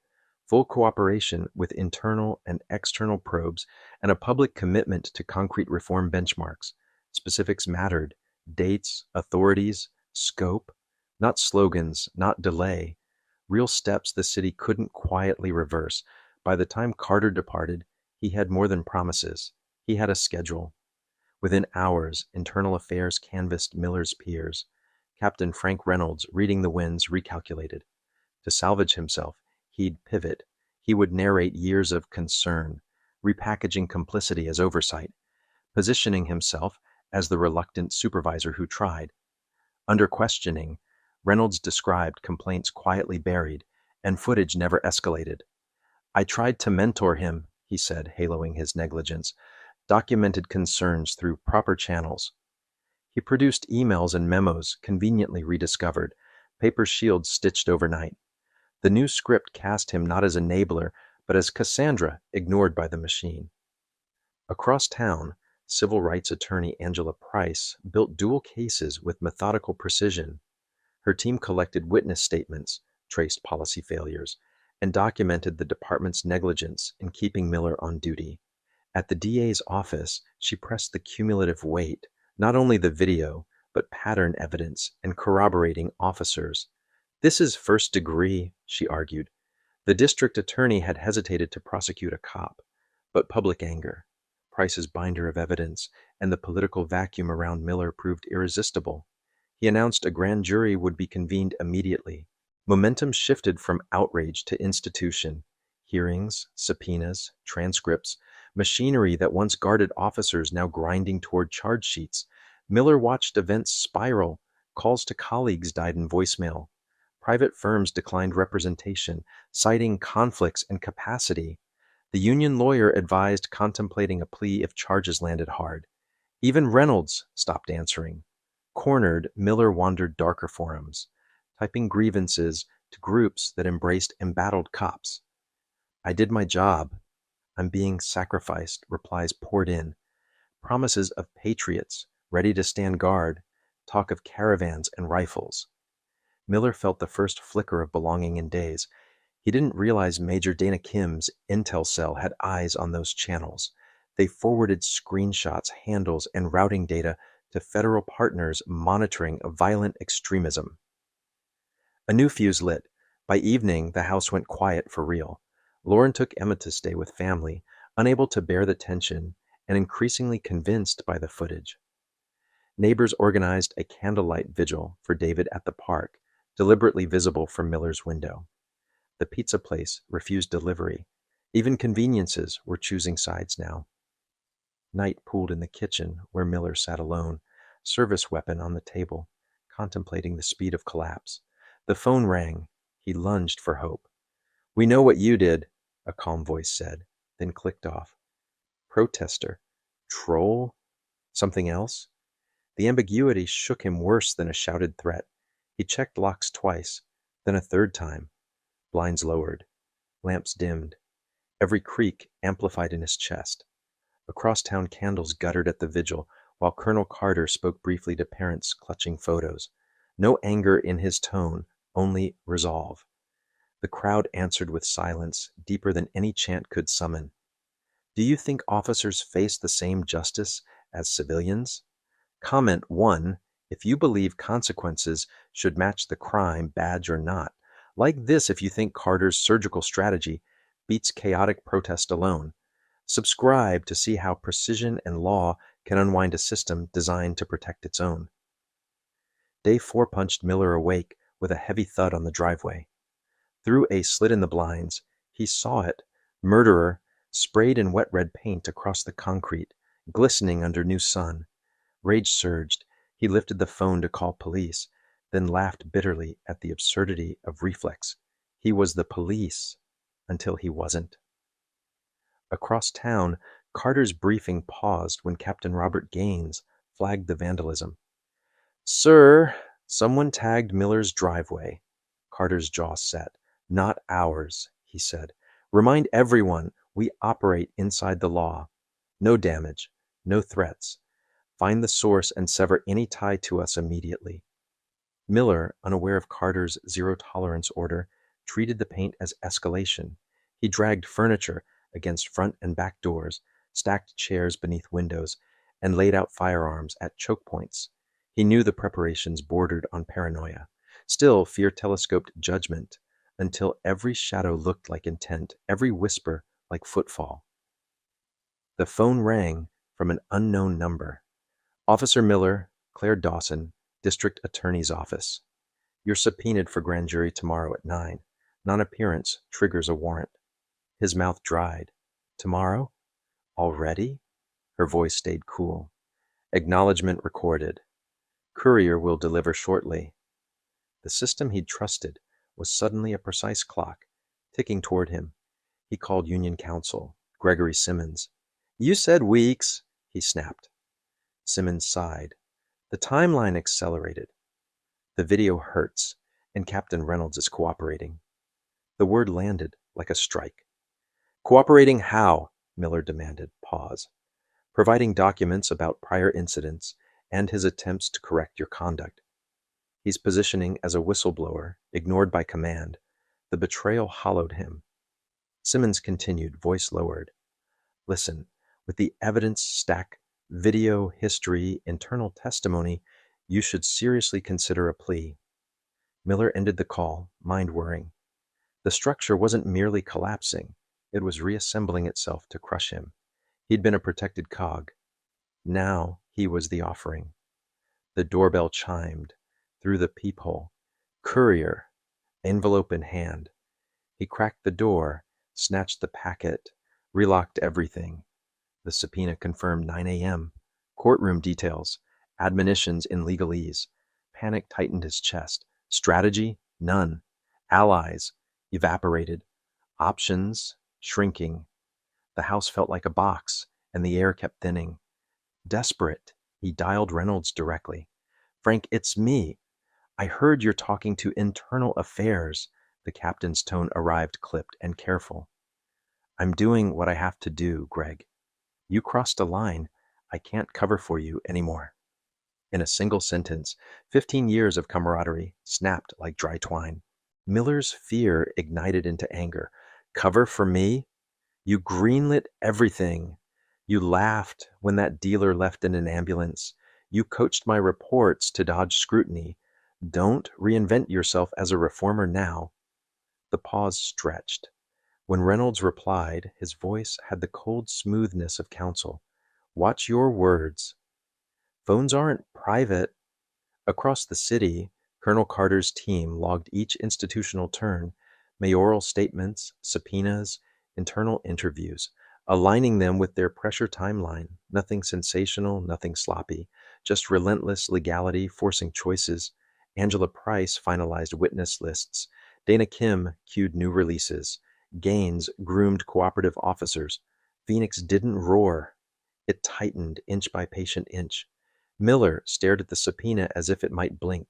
full cooperation with internal and external probes, and a public commitment to concrete reform benchmarks. Specifics mattered: dates, authorities, scope, not slogans, not delay. Real steps the city couldn't quietly reverse. By the time Carter departed, he had more than promises. He had a schedule. Within hours, Internal Affairs canvassed Miller's peers. Captain Frank Reynolds, reading the winds, recalculated. To salvage himself, he'd pivot. He would narrate years of concern, repackaging complicity as oversight, positioning himself as the reluctant supervisor who tried. Under questioning, Reynolds described complaints quietly buried, and footage never escalated. "I tried to mentor him," he said, haloing his negligence, "documented concerns through proper channels." He produced emails and memos, conveniently rediscovered, paper shields stitched overnight. The new script cast him not as enabler, but as Cassandra, ignored by the machine. Across town, civil rights attorney Angela Price built dual cases with methodical precision. Her team collected witness statements, traced policy failures, and documented the department's negligence in keeping Miller on duty. At the DA's office, she pressed the cumulative weight, not only the video, but pattern evidence and corroborating officers. "This is first degree," she argued. The district attorney had hesitated to prosecute a cop, but public anger, Price's binder of evidence, and the political vacuum around Miller proved irresistible. He announced a grand jury would be convened immediately. Momentum shifted from outrage to institution. Hearings, subpoenas, transcripts, machinery that once guarded officers now grinding toward charge sheets. Miller watched events spiral. Calls to colleagues died in voicemail. Private firms declined representation, citing conflicts and capacity. The union lawyer advised contemplating a plea if charges landed hard. Even Reynolds stopped answering. Cornered, Miller wandered darker forums, typing grievances to groups that embraced embattled cops. I did my job. I'm being sacrificed, replies poured in. Promises of patriots ready to stand guard, talk of caravans and rifles. Miller felt the first flicker of belonging in days. He didn't realize Major Dana Kim's intel cell had eyes on those channels. They forwarded screenshots, handles, and routing data to federal partners monitoring violent extremism. A new fuse lit. By evening, the house went quiet for real. Lauren took Emma to stay with family, unable to bear the tension and increasingly convinced by the footage. Neighbors organized a candlelight vigil for David at the park, deliberately visible from Miller's window. The pizza place refused delivery. Even conveniences were choosing sides now. Night pooled in the kitchen where Miller sat alone, service weapon on the table, contemplating the speed of collapse. The phone rang. He lunged for hope. "We know what you did," a calm voice said, then clicked off. Protester. Troll? Something else? The ambiguity shook him worse than a shouted threat. He checked locks twice, then a third time. Blinds lowered. Lamps dimmed. Every creak amplified in his chest. Across town candles guttered at the vigil, while Colonel Carter spoke briefly to parents clutching photos. No anger in his tone, only resolve. The crowd answered with silence, deeper than any chant could summon. Do you think officers face the same justice as civilians? Comment 1 if you believe consequences should match the crime, badge or not. Like this if you think Carter's surgical strategy beats chaotic protest alone. Subscribe to see how precision and law can unwind a system designed to protect its own. Day 4 punched Miller awake with a heavy thud on the driveway. Through a slit in the blinds, he saw it, murderer, sprayed in wet red paint across the concrete, glistening under new sun. Rage surged. He lifted the phone to call police, then laughed bitterly at the absurdity of reflex. He was the police until he wasn't. Across town, Carter's briefing paused when Captain Robert Gaines flagged the vandalism. "Sir, someone tagged Miller's driveway." Carter's jaw set. "Not ours," he said. "Remind everyone we operate inside the law. No damage, no threats. Find the source and sever any tie to us immediately." Miller, unaware of Carter's zero-tolerance order, treated the paint as escalation. He dragged furniture against front and back doors, stacked chairs beneath windows, and laid out firearms at choke points. He knew the preparations bordered on paranoia. Still, fear telescoped judgment until every shadow looked like intent, every whisper like footfall. The phone rang from an unknown number. "Officer Miller, Claire Dawson, District Attorney's Office. You're subpoenaed for grand jury tomorrow at 9. Non-appearance triggers a warrant." His mouth dried. "Tomorrow? Already?" Her voice stayed cool. "Acknowledgement recorded. Courier will deliver shortly." The system he'd trusted was suddenly a precise clock, ticking toward him. He called Union Counsel, Gregory Simmons. "You said weeks," he snapped. Simmons sighed. The timeline accelerated. "The video hurts, and Captain Reynolds is cooperating." The word landed like a strike. "Cooperating how?" Miller demanded. Pause. "Providing documents about prior incidents and his attempts to correct your conduct. He's positioning as a whistleblower, ignored by command. The betrayal hollowed him." Simmons continued, voice lowered. "Listen, with the evidence stack, video, history, internal testimony, you should seriously consider a plea." Miller ended the call, mind whirring. The structure wasn't merely collapsing, it was reassembling itself to crush him. He'd been a protected cog. Now he was the offering. The doorbell chimed. Through the peephole. Courier, envelope in hand. He cracked the door, snatched the packet, relocked everything. The subpoena confirmed 9 a.m. Courtroom details, admonitions in legalese. Panic tightened his chest. Strategy? None. Allies? Evaporated. Options? Shrinking. The house felt like a box, and the air kept thinning. Desperate, he dialed Reynolds directly. "Frank, it's me. I heard you're talking to Internal Affairs." The captain's tone arrived clipped and careful. "I'm doing what I have to do, Greg. You crossed a line. I can't cover for you anymore." In a single sentence, 15 years of camaraderie snapped like dry twine. Miller's fear ignited into anger. "Cover for me? You greenlit everything. You laughed when that dealer left in an ambulance. You coached my reports to dodge scrutiny. Don't reinvent yourself as a reformer now." The pause stretched. When Reynolds replied, his voice had the cold smoothness of counsel. "Watch your words. Phones aren't private." Across the city, Colonel Carter's team logged each institutional turn, mayoral statements, subpoenas, internal interviews, aligning them with their pressure timeline. Nothing sensational, nothing sloppy, just relentless legality forcing choices. Angela Price finalized witness lists. Dana Kim queued new releases. Gaines groomed cooperative officers. Phoenix didn't roar. It tightened inch by patient inch. Miller stared at the subpoena as if it might blink.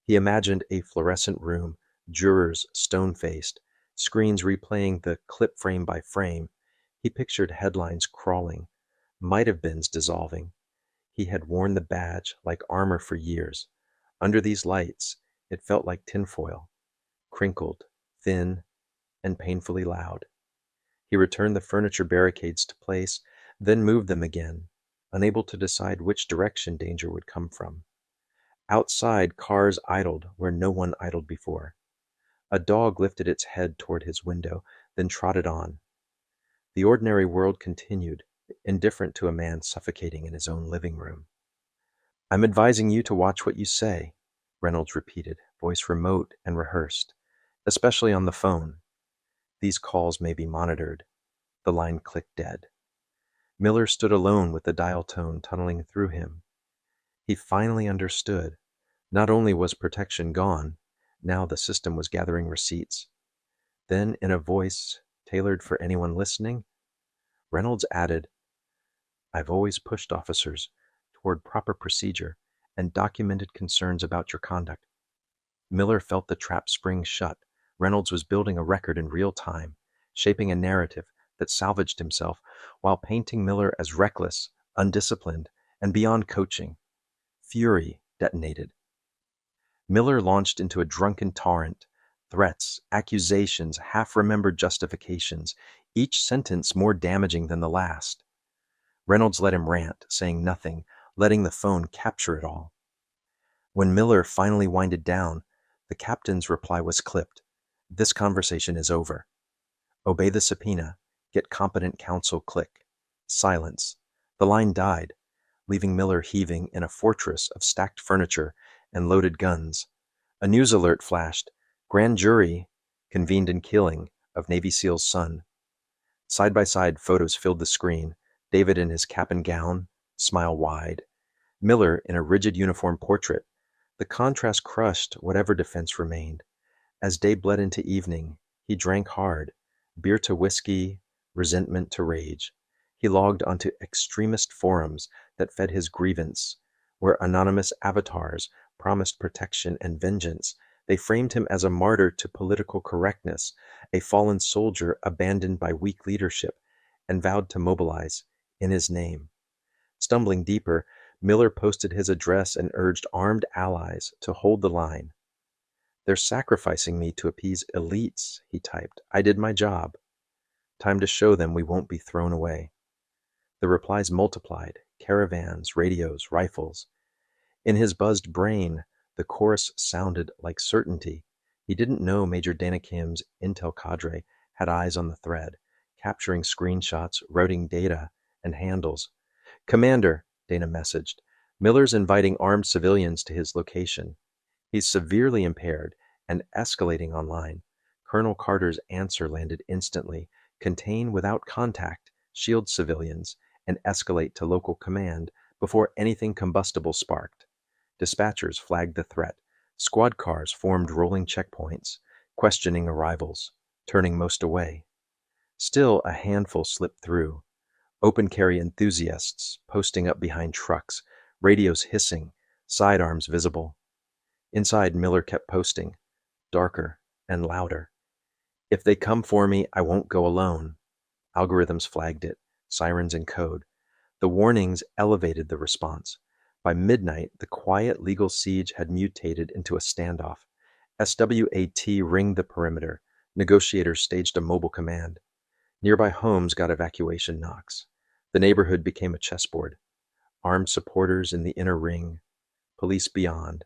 He imagined a fluorescent room, jurors stone-faced, screens replaying the clip frame by frame. He pictured headlines crawling, might-have-beens dissolving. He had worn the badge like armor for years. Under these lights, it felt like tinfoil, crinkled, thin, and painfully loud. He returned the furniture barricades to place, then moved them again, unable to decide which direction danger would come from. Outside, cars idled where no one idled before. A dog lifted its head toward his window, then trotted on. The ordinary world continued, indifferent to a man suffocating in his own living room. "I'm advising you to watch what you say," Reynolds repeated, voice remote and rehearsed, "especially on the phone. These calls may be monitored." The line clicked dead. Miller stood alone with the dial tone tunneling through him. He finally understood. Not only was protection gone, now the system was gathering receipts. Then, in a voice tailored for anyone listening, Reynolds added, "I've always pushed officers toward proper procedure and documented concerns about your conduct." Miller felt the trap spring shut. Reynolds was building a record in real time, shaping a narrative that salvaged himself while painting Miller as reckless, undisciplined, and beyond coaching. Fury detonated. Miller launched into a drunken torrent. Threats, accusations, half-remembered justifications, each sentence more damaging than the last. Reynolds let him rant, saying nothing, letting the phone capture it all. When Miller finally winded down, the captain's reply was clipped. "This conversation is over. Obey the subpoena. Get competent counsel." Click. Silence. The line died, leaving Miller heaving in a fortress of stacked furniture and loaded guns. A news alert flashed. Grand jury convened in killing of Navy SEAL's son. Side by side, photos filled the screen. David in his cap and gown, smile wide. Miller in a rigid uniform portrait. The contrast crushed whatever defense remained. As day bled into evening, he drank hard, beer to whiskey, resentment to rage. He logged onto extremist forums that fed his grievance, where anonymous avatars promised protection and vengeance. They framed him as a martyr to political correctness, a fallen soldier abandoned by weak leadership, and vowed to mobilize in his name. Stumbling deeper, Miller posted his address and urged armed allies to hold the line. "They're sacrificing me to appease elites," he typed. "I did my job. Time to show them we won't be thrown away." The replies multiplied: caravans, radios, rifles. In his buzzed brain, the chorus sounded like certainty. He didn't know Major Dana Kim's intel cadre had eyes on the thread, capturing screenshots, routing data, and handles. "Commander," Dana messaged, "Miller's inviting armed civilians to his location. He's severely impaired and escalating online." Colonel Carter's answer landed instantly. contain without contact, shield civilians, and escalate to local command before anything combustible sparked. Dispatchers flagged the threat. Squad cars formed rolling checkpoints, questioning arrivals, turning most away. Still, a handful slipped through. Open carry enthusiasts posting up behind trucks, radios hissing, sidearms visible. Inside, Miller kept posting, darker and louder. If they come for me, I won't go alone. Algorithms flagged it, sirens in code. The warnings elevated the response. By midnight, the quiet legal siege had mutated into a standoff. SWAT ringed the perimeter. Negotiators staged a mobile command. Nearby homes got evacuation knocks. The neighborhood became a chessboard. Armed supporters in the inner ring, police beyond,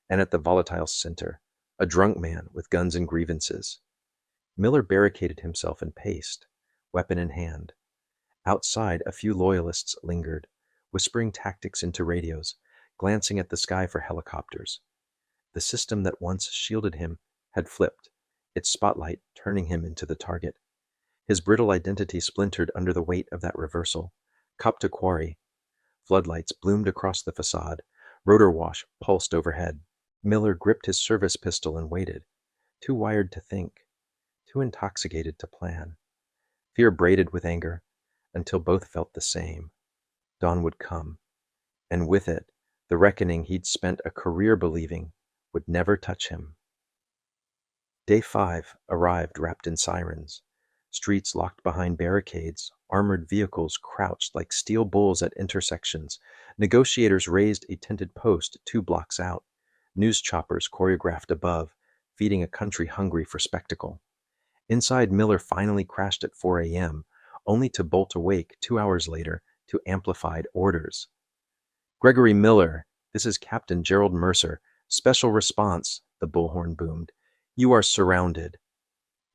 and at the volatile center, a drunk man with guns and grievances. Miller barricaded himself and paced, weapon in hand. Outside, a few loyalists lingered, whispering tactics into radios, glancing at the sky for helicopters. The system that once shielded him had flipped, its spotlight turning him into the target. His brittle identity splintered under the weight of that reversal. Cop to quarry. Floodlights bloomed across the facade. Rotor wash pulsed overhead. Miller gripped his service pistol and waited, too wired to think, too intoxicated to plan. Fear braided with anger, until both felt the same. Dawn would come, and with it, the reckoning he'd spent a career believing would never touch him. Day 5 arrived wrapped in sirens. Streets locked behind barricades, armored vehicles crouched like steel bulls at intersections. Negotiators raised a tented post 2 blocks out. News choppers choreographed above, feeding a country hungry for spectacle. Inside, Miller finally crashed at 4 a.m., only to bolt awake 2 hours later to amplified orders. "Gregory Miller, this is Captain Gerald Mercer. Special response," the bullhorn boomed. "You are surrounded.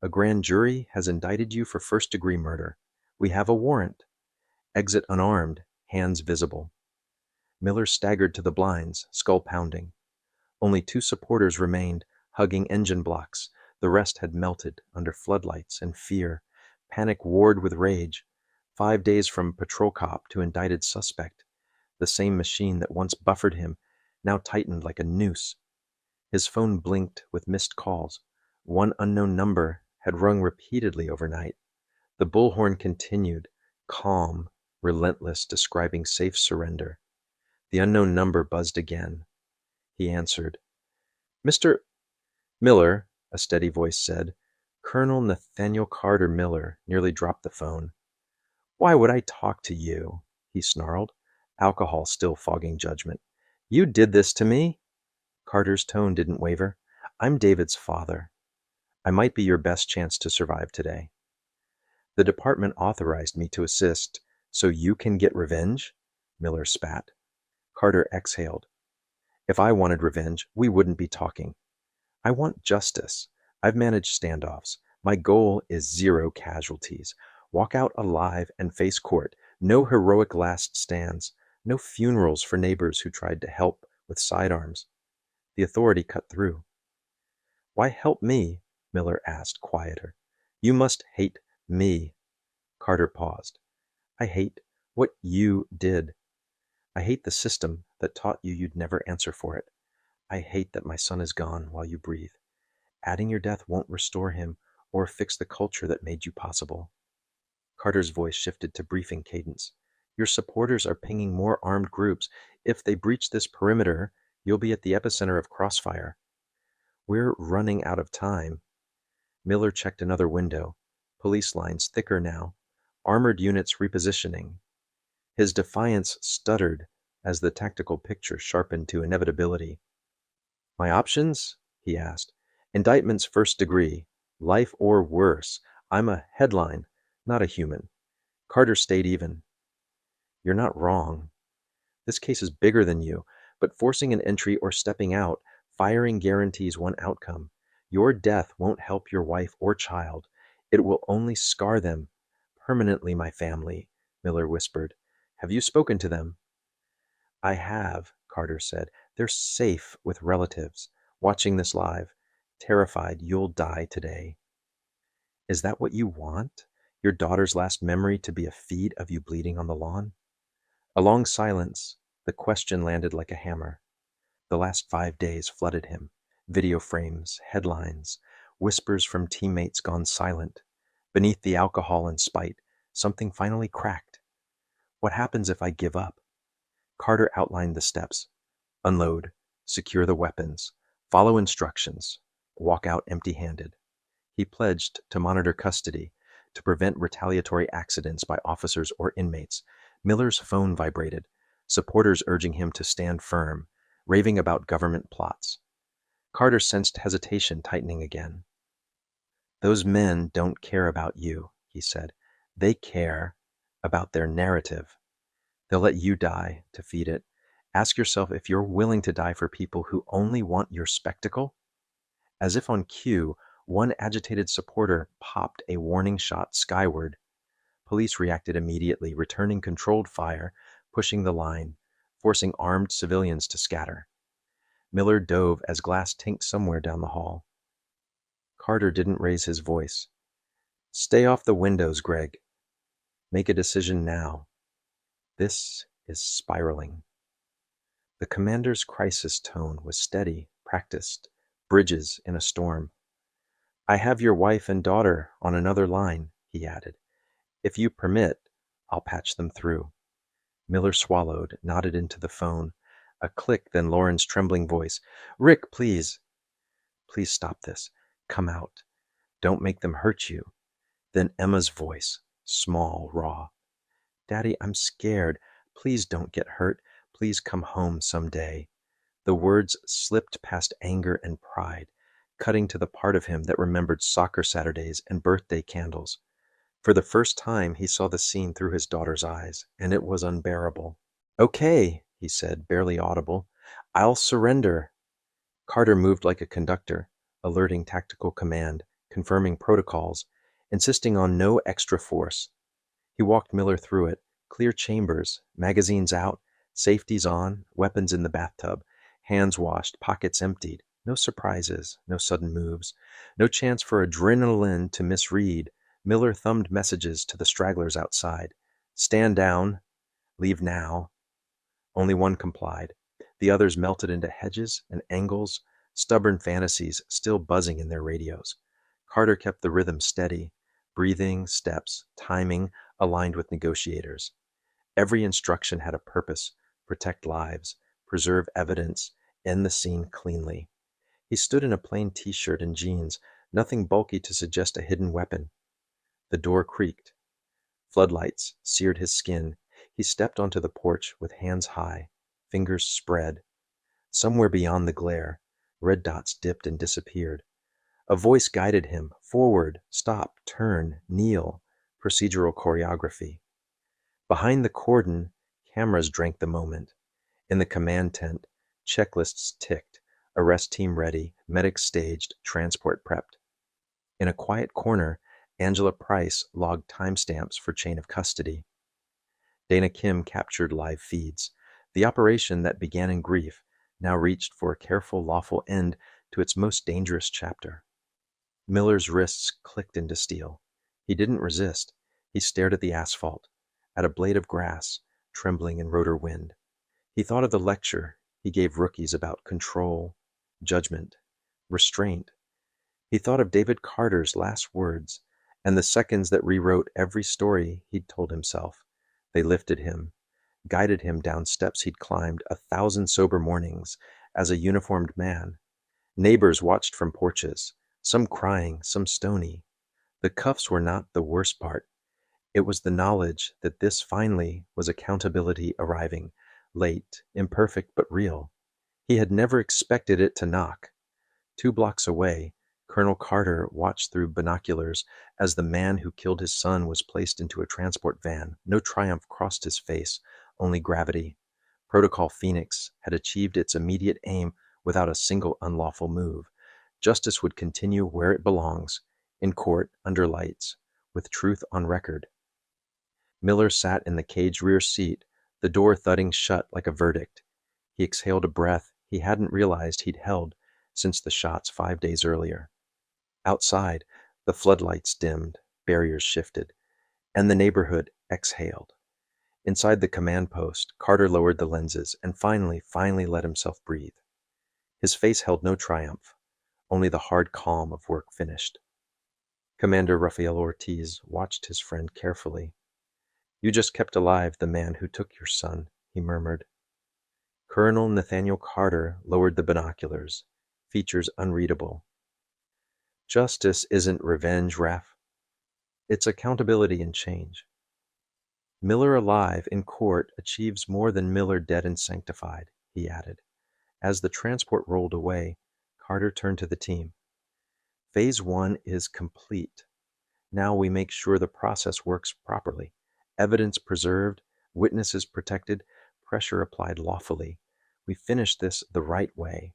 A grand jury has indicted you for first-degree murder. We have a warrant. Exit unarmed, hands visible." Miller staggered to the blinds, skull pounding. Only 2 supporters remained, hugging engine blocks. The rest had melted under floodlights and fear. Panic warred with rage. 5 days from patrol cop to indicted suspect. The same machine that once buffered him, now tightened like a noose. His phone blinked with missed calls. One unknown number had rung repeatedly overnight. The bullhorn continued, calm, relentless, describing safe surrender. The unknown number buzzed again. He answered. "Mr. Miller," a steady voice said. Colonel Nathaniel Carter Miller nearly dropped the phone. "Why would I talk to you?" he snarled, alcohol still fogging judgment. "You did this to me?" Carter's tone didn't waver. "I'm David's father. I might be your best chance to survive today." "The department authorized me to assist, so you can get revenge?" Miller spat. Carter exhaled. "If I wanted revenge, we wouldn't be talking. I want justice. I've managed standoffs. My goal is 0 casualties. Walk out alive and face court. No heroic last stands. No funerals for neighbors who tried to help with sidearms." The authority cut through. "Why help me?" Miller asked, quieter. "You must hate me." Carter paused. "I hate what you did. I hate the system that taught you you'd never answer for it. I hate that my son is gone while you breathe. Adding your death won't restore him or fix the culture that made you possible." Carter's voice shifted to briefing cadence. "Your supporters are pinging more armed groups. If they breach this perimeter, you'll be at the epicenter of crossfire. We're running out of time." Miller checked another window. Police lines thicker now. Armored units repositioning. His defiance stuttered as the tactical picture sharpened to inevitability. "My options?" he asked. "Indictment's first degree. Life or worse. I'm a headline, not a human." Carter stayed even. "You're not wrong. This case is bigger than you, but forcing an entry or stepping out, firing guarantees one outcome. Your death won't help your wife or child. It will only scar them. Permanently, my family," Miller whispered. "Have you spoken to them?" "I have," Carter said. "They're safe with relatives, watching this live, terrified you'll die today." "Is that what you want? Your daughter's last memory to be a feed of you bleeding on the lawn? A long silence. The question landed like a hammer. The last 5 days flooded him. Video frames, headlines, whispers from teammates gone silent. Beneath the alcohol and spite, something finally cracked. What happens if I give up? Carter outlined the steps. Unload, secure the weapons, follow instructions, walk out empty-handed. He pledged to monitor custody, to prevent retaliatory accidents by officers or inmates. Miller's phone vibrated, supporters urging him to stand firm, raving about government plots. Carter sensed hesitation tightening again. Those men don't care about you, he said. They care about their narrative. They'll let you die to feed it. Ask yourself if you're willing to die for people who only want your spectacle. As if on cue, one agitated supporter popped a warning shot skyward. Police reacted immediately, returning controlled fire, pushing the line, forcing armed civilians to scatter. Miller dove as glass tinked somewhere down the hall. Carter didn't raise his voice. Stay off the windows, Greg. Make a decision now. This is spiraling. The commander's crisis tone was steady, practiced, bridges in a storm. I have your wife and daughter on another line, he added. If you permit, I'll patch them through. Miller swallowed, nodded into the phone. A click, then Lauren's trembling voice. Rick, please. Please stop this. Come out. Don't make them hurt you. Then Emma's voice, small, raw. Daddy, I'm scared. Please don't get hurt. Please come home someday. The words slipped past anger and pride, cutting to the part of him that remembered soccer Saturdays and birthday candles. For the first time, he saw the scene through his daughter's eyes, and it was unbearable. Okay, he said, barely audible. I'll surrender. Carter moved like a conductor, alerting tactical command, confirming protocols, insisting on no extra force. He walked Miller through it, clear chambers, magazines out, safeties on, weapons in the bathtub, hands washed, pockets emptied. No surprises, no sudden moves, no chance for adrenaline to misread. Miller thumbed messages to the stragglers outside. Stand down. Leave now. Only one complied. The others melted into hedges and angles, stubborn fantasies still buzzing in their radios. Carter kept the rhythm steady, breathing, steps, timing, aligned with negotiators. Every instruction had a purpose: protect lives, preserve evidence, end the scene cleanly. He stood in a plain t-shirt and jeans, nothing bulky to suggest a hidden weapon. The door creaked. Floodlights seared his skin. He stepped onto the porch with hands high, fingers spread. Somewhere beyond the glare, red dots dipped and disappeared. A voice guided him. Forward, stop, turn, kneel. Procedural choreography. Behind the cordon, cameras drank the moment. In the command tent, checklists ticked. Arrest team ready, medics staged, transport prepped. In a quiet corner, Angela Price logged timestamps for chain of custody. Dana Kim captured live feeds. The operation that began in grief now reached for a careful, lawful end to its most dangerous chapter. Miller's wrists clicked into steel. He didn't resist. He stared at the asphalt, at a blade of grass, trembling in rotor wind. He thought of the lecture he gave rookies about control, judgment, restraint. He thought of David Carter's last words and the seconds that rewrote every story he'd told himself. They lifted him, guided him down steps he'd climbed 1,000 sober mornings as a uniformed man. Neighbors watched from porches, some crying, some stony. The cuffs were not the worst part. It was the knowledge that this finally was accountability arriving, late, imperfect but real. He had never expected it to knock. 2 blocks away, Colonel Carter watched through binoculars as the man who killed his son was placed into a transport van. No triumph crossed his face, only gravity. Protocol Phoenix had achieved its immediate aim without a single unlawful move. Justice would continue where it belongs, in court, under lights, with truth on record. Miller sat in the caged rear seat, the door thudding shut like a verdict. He exhaled a breath he hadn't realized he'd held since the shots 5 days earlier. Outside, the floodlights dimmed, barriers shifted. And the neighborhood exhaled. Inside the command post, Carter lowered the lenses and finally let himself breathe. His face held no triumph, only the hard calm of work finished. Commander Rafael Ortiz watched his friend carefully. "You just kept alive the man who took your son," he murmured. Colonel Nathaniel Carter lowered the binoculars, features unreadable. "Justice isn't revenge, Raf. It's accountability and change. Miller alive in court achieves more than Miller dead and sanctified," he added. As the transport rolled away, Carter turned to the team. "Phase 1 is complete. Now we make sure the process works properly. Evidence preserved, witnesses protected, pressure applied lawfully. We finish this the right way."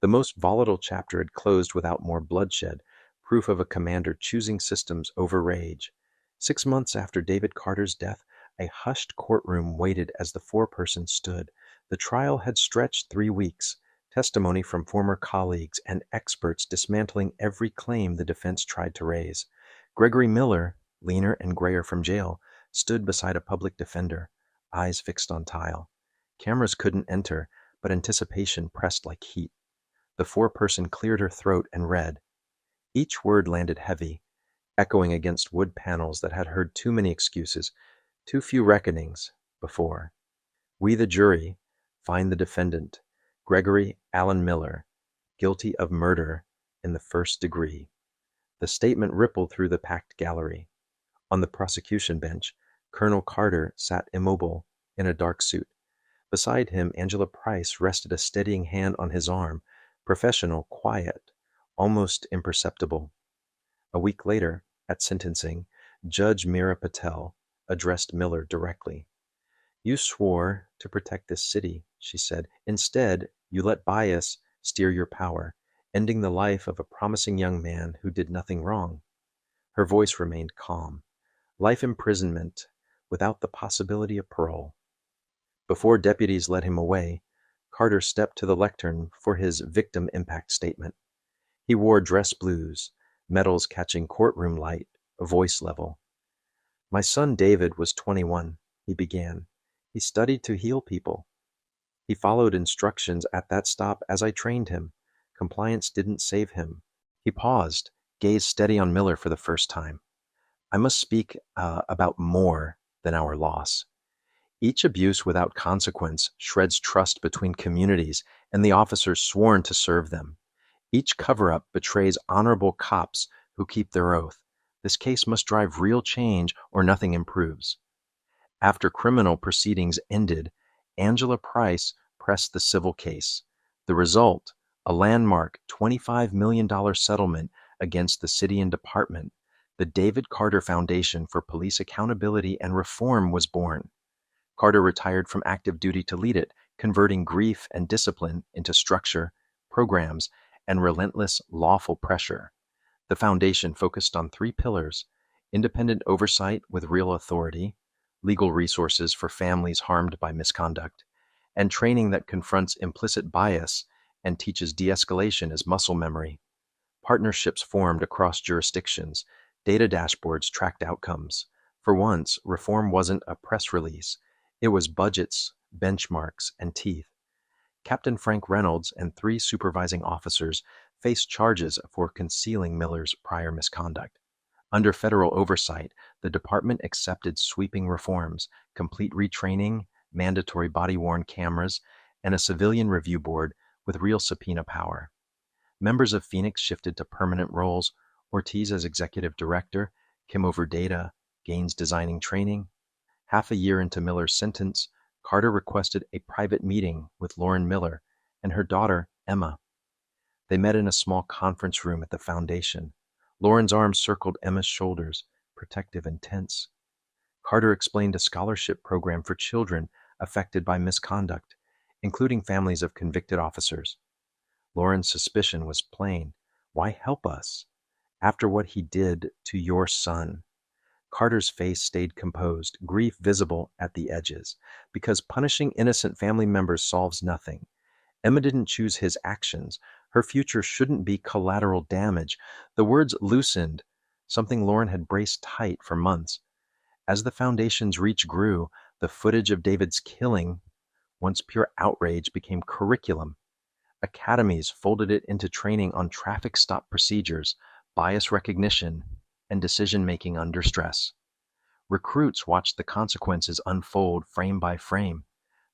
The most volatile chapter had closed without more bloodshed, proof of a commander choosing systems over rage. 6 months after David Carter's death, a hushed courtroom waited as the foreperson stood. The trial had stretched 3 weeks, testimony from former colleagues and experts dismantling every claim the defense tried to raise. Gregory Miller, leaner and grayer from jail, stood beside a public defender, eyes fixed on tile. Cameras couldn't enter, but anticipation pressed like heat. The foreperson cleared her throat and read. Each word landed heavy, echoing against wood panels that had heard too many excuses, too few reckonings, before. "We, the jury, find the defendant, Gregory Allen Miller, guilty of murder in the first degree." The statement rippled through the packed gallery. On the prosecution bench, Colonel Carter sat immobile in a dark suit. Beside him, Angela Price rested a steadying hand on his arm, professional, quiet, almost imperceptible. A week later, at sentencing, Judge Meera Patel addressed Miller directly. "You swore to protect this city," she said. "Instead, you let bias steer your power, ending the life of a promising young man who did nothing wrong." Her voice remained calm. "Life imprisonment without the possibility of parole." Before deputies led him away, Carter stepped to the lectern for his victim impact statement. He wore dress blues, medals catching courtroom light, a voice level. "My son David was 21, he began. He studied to heal people. He followed instructions at that stop as I trained him. Compliance didn't save him." He paused, gazed steady on Miller for the first time. "I must speak about more than our loss. Each abuse without consequence shreds trust between communities and the officers sworn to serve them. Each cover-up betrays honorable cops who keep their oath. This case must drive real change or nothing improves." After criminal proceedings ended, Angela Price pressed the civil case. The result, a landmark $25 million settlement against the city and department. The David Carter Foundation for Police Accountability and Reform was born. Carter retired from active duty to lead it, converting grief and discipline into structure, programs, and relentless lawful pressure. The foundation focused on 3 pillars: independent oversight with real authority, legal resources for families harmed by misconduct, and training that confronts implicit bias and teaches de-escalation as muscle memory. Partnerships formed across jurisdictions, data dashboards tracked outcomes. For once, reform wasn't a press release. It was budgets, benchmarks, and teeth. Captain Frank Reynolds and 3 supervising officers faced charges for concealing Miller's prior misconduct. Under federal oversight, the department accepted sweeping reforms, complete retraining, mandatory body-worn cameras, and a civilian review board with real subpoena power. Members of Phoenix shifted to permanent roles, Ortiz as executive director, Kim over data, Gaines designing training. Half a year into Miller's sentence, Carter requested a private meeting with Lauren Miller and her daughter, Emma. They met in a small conference room at the foundation. Lauren's arms circled Emma's shoulders, protective and tense. Carter explained a scholarship program for children affected by misconduct, including families of convicted officers. Lauren's suspicion was plain. Why help us after what he did to your son? Carter's face stayed composed, grief visible at the edges, because punishing innocent family members solves nothing. Emma didn't choose his actions. Her future shouldn't be collateral damage. The words loosened, something Lauren had braced tight for months. As the Foundation's reach grew, the footage of David's killing, once pure outrage, became curriculum. Academies folded it into training on traffic stop procedures, bias recognition, and decision-making under stress. Recruits watched the consequences unfold frame by frame.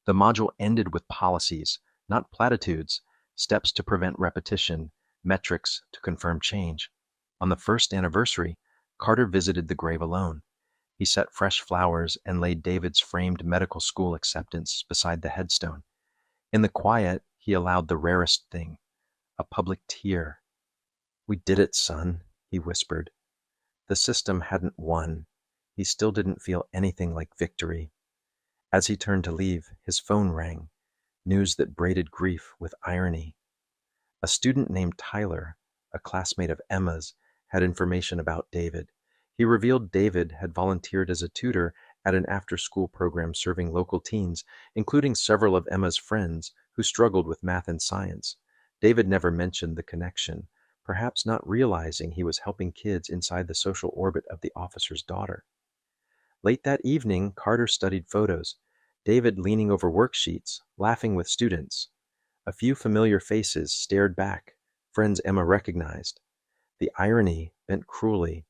The module ended with policies, not platitudes, steps to prevent repetition, metrics to confirm change. On the first anniversary, Carter visited the grave alone. He set fresh flowers and laid David's framed medical school acceptance beside the headstone. In the quiet, he allowed the rarest thing, a public tear. "We did it, son," he whispered. The system hadn't won. He still didn't feel anything like victory. As he turned to leave, his phone rang, news that braided grief with irony. A student named Tyler, a classmate of Emma's, had information about David. He revealed David had volunteered as a tutor at an after-school program serving local teens, including several of Emma's friends who struggled with math and science. David never mentioned the connection, perhaps not realizing he was helping kids inside the social orbit of the officer's daughter. Late that evening, Carter studied photos, David leaning over worksheets, laughing with students. A few familiar faces stared back, friends Emma recognized. The irony bent cruelly,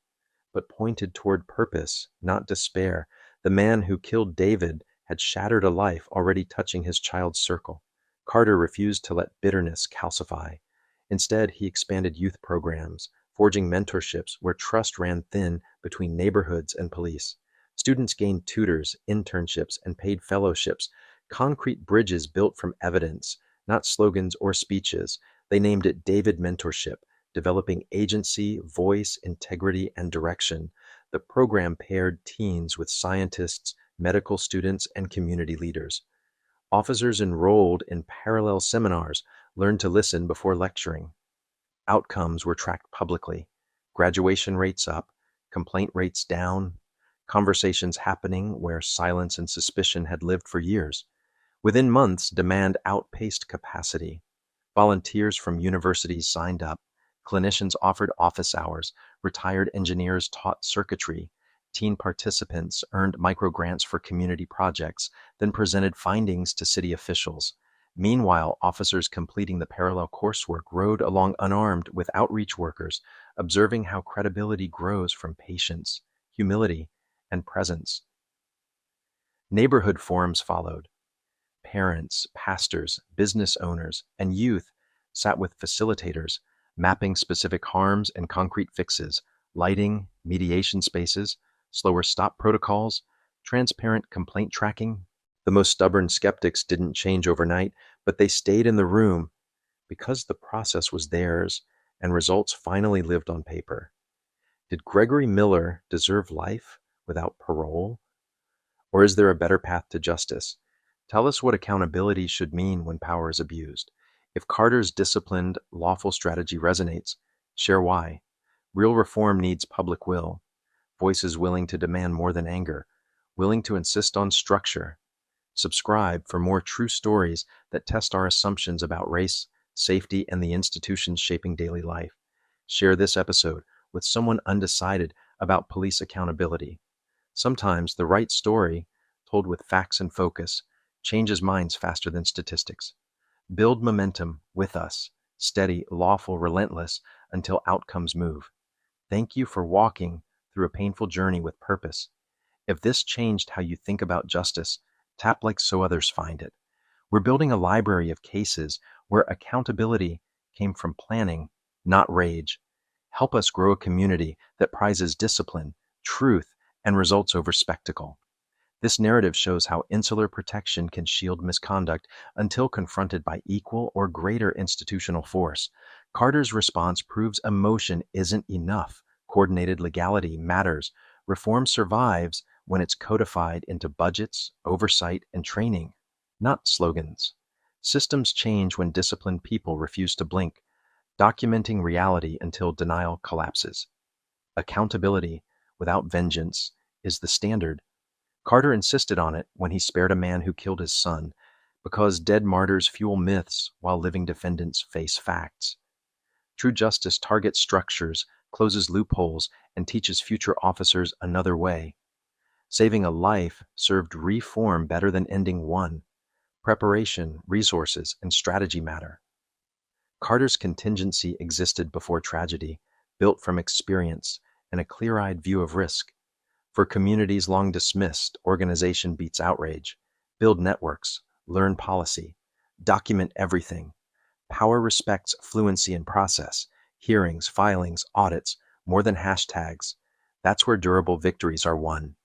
but pointed toward purpose, not despair. The man who killed David had shattered a life already touching his child's circle. Carter refused to let bitterness calcify. Instead, he expanded youth programs, forging mentorships where trust ran thin between neighborhoods and police. Students gained tutors, internships, and paid fellowships, concrete bridges built from evidence, not slogans or speeches. They named it David Mentorship, developing agency, voice, integrity, and direction. The program paired teens with scientists, medical students, and community leaders. Officers enrolled in parallel seminars learned to listen before lecturing. Outcomes were tracked publicly. Graduation rates up, complaint rates down, conversations happening where silence and suspicion had lived for years. Within months, demand outpaced capacity. Volunteers from universities signed up. Clinicians offered office hours. Retired engineers taught circuitry. Teen participants earned microgrants for community projects, then presented findings to city officials. Meanwhile, officers completing the parallel coursework rode along unarmed with outreach workers, observing how credibility grows from patience, humility, and presence. Neighborhood forums followed. Parents, pastors, business owners, and youth sat with facilitators, mapping specific harms and concrete fixes, lighting, mediation spaces, slower stop protocols, transparent complaint tracking. The most stubborn skeptics didn't change overnight, but they stayed in the room because the process was theirs and results finally lived on paper. Did Gregory Miller deserve life without parole? Or is there a better path to justice? Tell us what accountability should mean when power is abused. If Carter's disciplined, lawful strategy resonates, share why. Real reform needs public will, voices willing to demand more than anger, willing to insist on structure. Subscribe for more true stories that test our assumptions about race, safety, and the institutions shaping daily life. Share this episode with someone undecided about police accountability. Sometimes the right story, told with facts and focus, changes minds faster than statistics. Build momentum with us, steady, lawful, relentless, until outcomes move. Thank you for walking through a painful journey with purpose. If this changed how you think about justice, tap like so others find it. We're building a library of cases where accountability came from planning, not rage. Help us grow a community that prizes discipline, truth, and results over spectacle. This narrative shows how insular protection can shield misconduct until confronted by equal or greater institutional force. Carter's response proves emotion isn't enough. Coordinated legality matters. Reform survives when it's codified into budgets, oversight, and training, not slogans. Systems change when disciplined people refuse to blink, documenting reality until denial collapses. Accountability without vengeance is the standard. Carter insisted on it when he spared a man who killed his son, because dead martyrs fuel myths while living defendants face facts. True justice targets structures, closes loopholes, and teaches future officers another way. Saving a life served reform better than ending one. Preparation, resources, and strategy matter. Carter's contingency existed before tragedy, built from experience and a clear-eyed view of risk. For communities long dismissed, organization beats outrage. Build networks, learn policy, document everything. Power respects fluency in process, hearings, filings, audits, more than hashtags. That's where durable victories are won.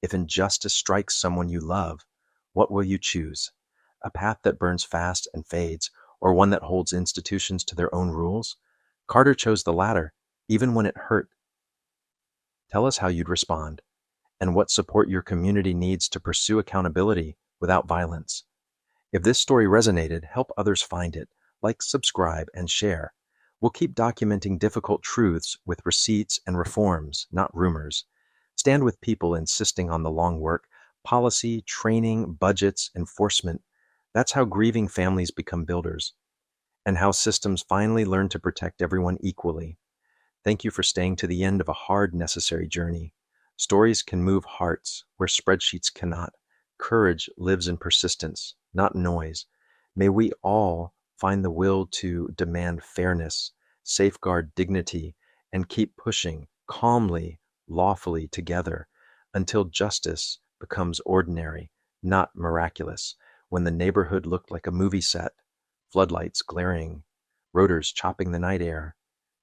If injustice strikes someone you love, what will you choose? A path that burns fast and fades, or one that holds institutions to their own rules? Carter chose the latter, even when it hurt. Tell us how you'd respond, and what support your community needs to pursue accountability without violence. If this story resonated, help others find it. Like, subscribe, and share. We'll keep documenting difficult truths with receipts and reforms, not rumors. Stand with people insisting on the long work, policy, training, budgets, enforcement. That's how grieving families become builders, and how systems finally learn to protect everyone equally. Thank you for staying to the end of a hard, necessary journey. Stories can move hearts where spreadsheets cannot. Courage lives in persistence, not noise. May we all find the will to demand fairness, safeguard dignity, and keep pushing calmly, lawfully together until justice becomes ordinary, not miraculous. When the neighborhood looked like a movie set, floodlights glaring, rotors chopping the night air,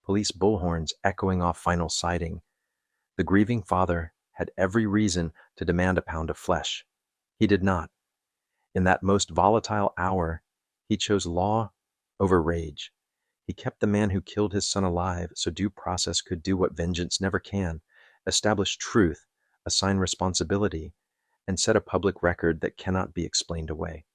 police bullhorns echoing off final sighting, the grieving father had every reason to demand a pound of flesh. He did not. In that most volatile hour, he chose law over rage. He kept the man who killed his son alive so due process could do what vengeance never can: establish truth, assign responsibility, and set a public record that cannot be explained away.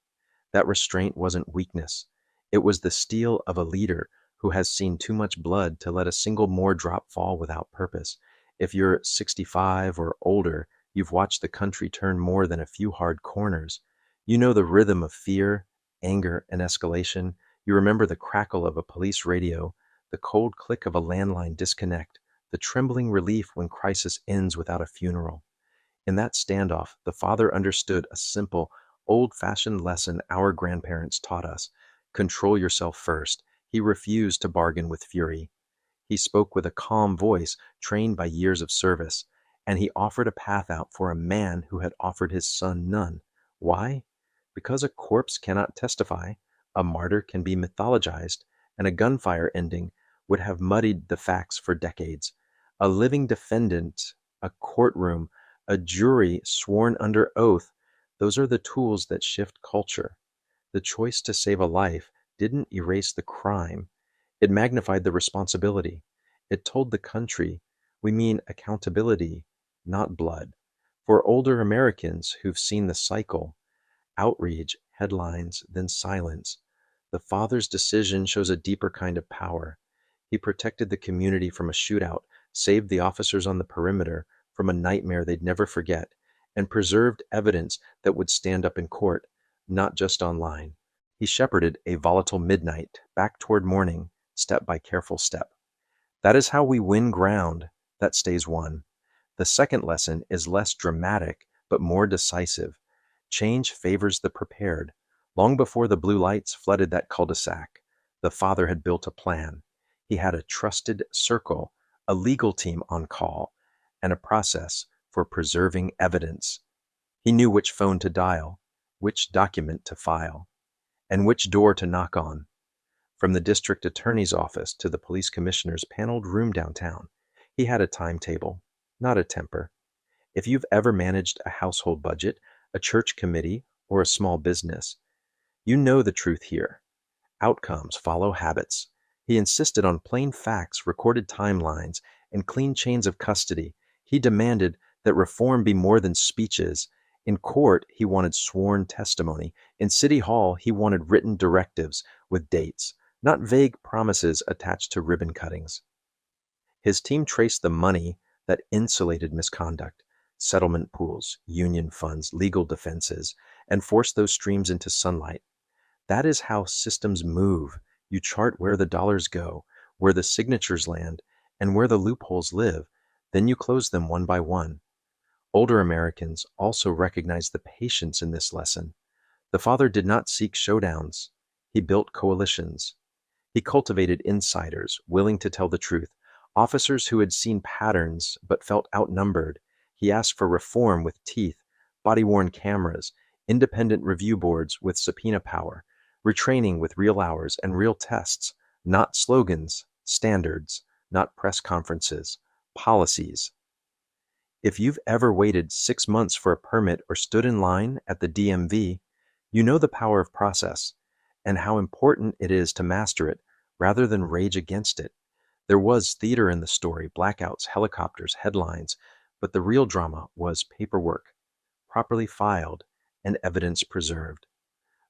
That restraint wasn't weakness. It was the steel of a leader who has seen too much blood to let a single more drop fall without purpose. If you're 65 or older, you've watched the country turn more than a few hard corners. You know the rhythm of fear, anger, and escalation. You remember the crackle of a police radio, the cold click of a landline disconnect, the trembling relief when crisis ends without a funeral. In that standoff, the father understood a simple, old-fashioned lesson our grandparents taught us: control yourself first. He refused to bargain with fury. He spoke with a calm voice trained by years of service, and he offered a path out for a man who had offered his son none. Why? Because a corpse cannot testify, a martyr can be mythologized, and a gunfire ending would have muddied the facts for decades. A living defendant, a courtroom, a jury sworn under oath, those are the tools that shift culture. The choice to save a life didn't erase the crime. It magnified the responsibility. It told the country, we mean accountability, not blood. For older Americans who've seen the cycle, outrage, headlines, then silence, the father's decision shows a deeper kind of power. He protected the community from a shootout, saved the officers on the perimeter from a nightmare they'd never forget, and preserved evidence that would stand up in court, not just online. He shepherded a volatile midnight back toward morning, step by careful step. That is how we win ground that stays won. The second lesson is less dramatic, but more decisive. Change favors the prepared. Long before the blue lights flooded that cul-de-sac, the father had built a plan. He had a trusted circle, a legal team on call, and a process for preserving evidence. He knew which phone to dial, which document to file, and which door to knock on. From the district attorney's office to the police commissioner's paneled room downtown, he had a timetable, not a temper. If you've ever managed a household budget, a church committee, or a small business, you know the truth here. Outcomes follow habits. He insisted on plain facts, recorded timelines, and clean chains of custody. He demanded that reform be more than speeches. In court, he wanted sworn testimony. In City Hall, he wanted written directives with dates, not vague promises attached to ribbon cuttings. His team traced the money that insulated misconduct: settlement pools, union funds, legal defenses, and forced those streams into sunlight. That is how systems move. You chart where the dollars go, where the signatures land, and where the loopholes live. Then you close them one by one. Older Americans also recognized the patience in this lesson. The father did not seek showdowns. He built coalitions. He cultivated insiders willing to tell the truth, officers who had seen patterns but felt outnumbered. He asked for reform with teeth, body-worn cameras, independent review boards with subpoena power, retraining with real hours and real tests, not slogans, standards, not press conferences, policies. If you've ever waited 6 months for a permit or stood in line at the DMV, you know the power of process and how important it is to master it rather than rage against it. There was theater in the story, blackouts, helicopters, headlines, but the real drama was paperwork, properly filed, and evidence preserved.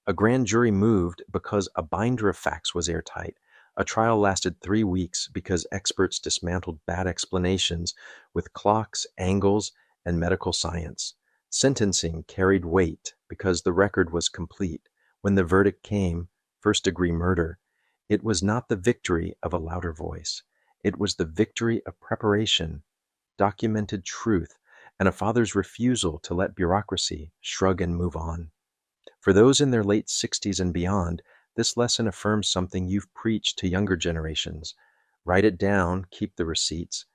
A grand jury moved because a binder of facts was airtight. A trial lasted 3 weeks because experts dismantled bad explanations with clocks, angles, and medical science. Sentencing carried weight because the record was complete. When the verdict came, first-degree murder, it was not the victory of a louder voice. It was the victory of preparation, documented truth, and a father's refusal to let bureaucracy shrug and move on. For those in their late 60s and beyond, this lesson affirms something you've preached to younger generations. Write it down, keep the receipts.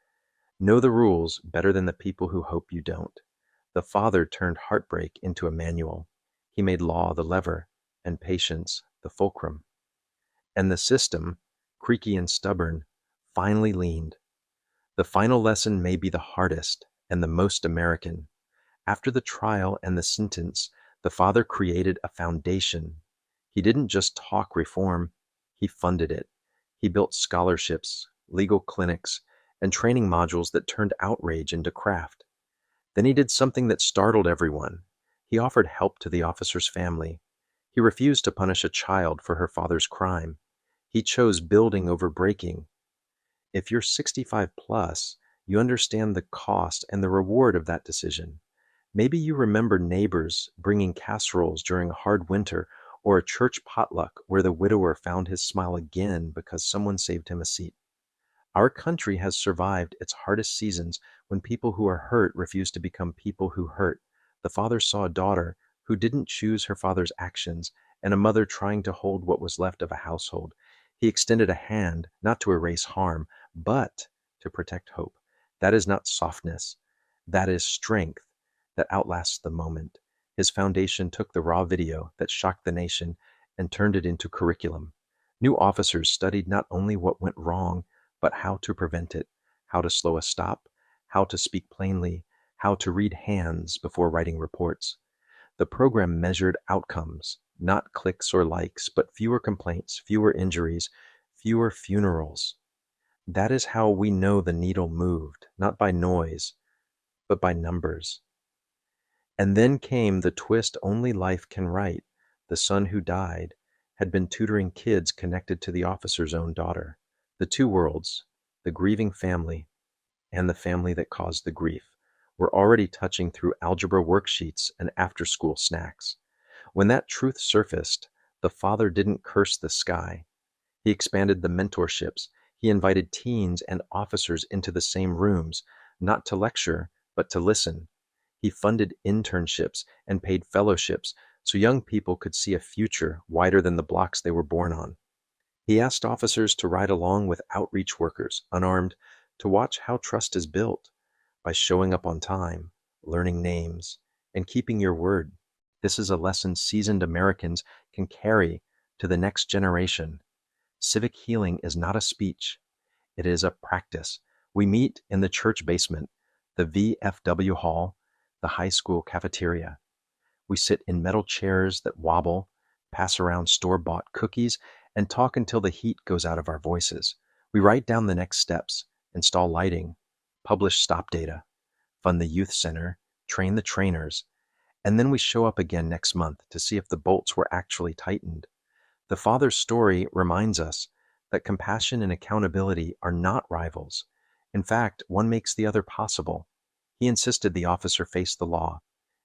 Know the rules better than the people who hope you don't. The father turned heartbreak into a manual. He made law the lever and patience the fulcrum. And the system, creaky and stubborn, finally leaned. The final lesson may be the hardest and the most American. After the trial and the sentence, the father created a foundation. He didn't just talk reform, he funded it. He built scholarships, legal clinics, and training modules that turned outrage into craft. Then he did something that startled everyone. He offered help to the officer's family. He refused to punish a child for her father's crime. He chose building over breaking. If you're 65 plus, you understand the cost and the reward of that decision. Maybe you remember neighbors bringing casseroles during a hard winter, or a church potluck where the widower found his smile again because someone saved him a seat. Our country has survived its hardest seasons when people who are hurt refuse to become people who hurt. The father saw a daughter who didn't choose her father's actions, and a mother trying to hold what was left of a household. He extended a hand, not to erase harm, but to protect hope. That is not softness. That is strength that outlasts the moment. His foundation took the raw video that shocked the nation and turned it into curriculum. New officers studied not only what went wrong, but how to prevent it, how to slow a stop, how to speak plainly, how to read hands before writing reports. The program measured outcomes, not clicks or likes, but fewer complaints, fewer injuries, fewer funerals. That is how we know the needle moved, not by noise, but by numbers. And then came the twist only life can write. The son who died had been tutoring kids connected to the officer's own daughter. The two worlds, the grieving family and the family that caused the grief, were already touching through algebra worksheets and after-school snacks. When that truth surfaced, the father didn't curse the sky. He expanded the mentorships. He invited teens and officers into the same rooms, not to lecture, but to listen. He funded internships and paid fellowships so young people could see a future wider than the blocks they were born on. He asked officers to ride along with outreach workers, unarmed, to watch how trust is built by showing up on time, learning names, and keeping your word. This is a lesson seasoned Americans can carry to the next generation. Civic healing is not a speech. It is a practice. We meet in the church basement, the VFW hall, the high school cafeteria. We sit in metal chairs that wobble, pass around store-bought cookies, and talk until the heat goes out of our voices. We write down the next steps, install lighting, publish stop data, fund the youth center, train the trainers, and then we show up again next month to see if the bolts were actually tightened. The father's story reminds us that compassion and accountability are not rivals. In fact, one makes the other possible. He insisted the officer face the law,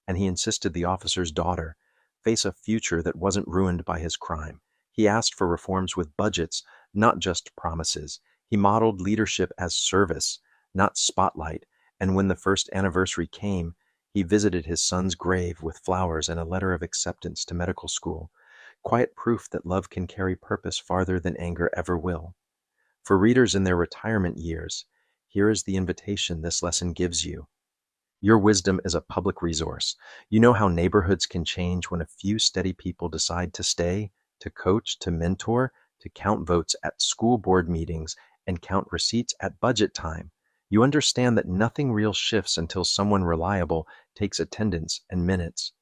and he insisted the officer's daughter face a future that wasn't ruined by his crime. He asked for reforms with budgets, not just promises. He modeled leadership as service, not spotlight. And when the first anniversary came, He visited his son's grave with flowers and a letter of acceptance to medical school, quiet proof that love can carry purpose farther than anger ever will. For readers in their retirement years, here is the invitation this lesson gives you. Your wisdom is a public resource. You know how neighborhoods can change when a few steady people decide to stay, to coach, to mentor, to count votes at school board meetings, and count receipts at budget time. You understand that nothing real shifts until someone reliable takes attendance and minutes.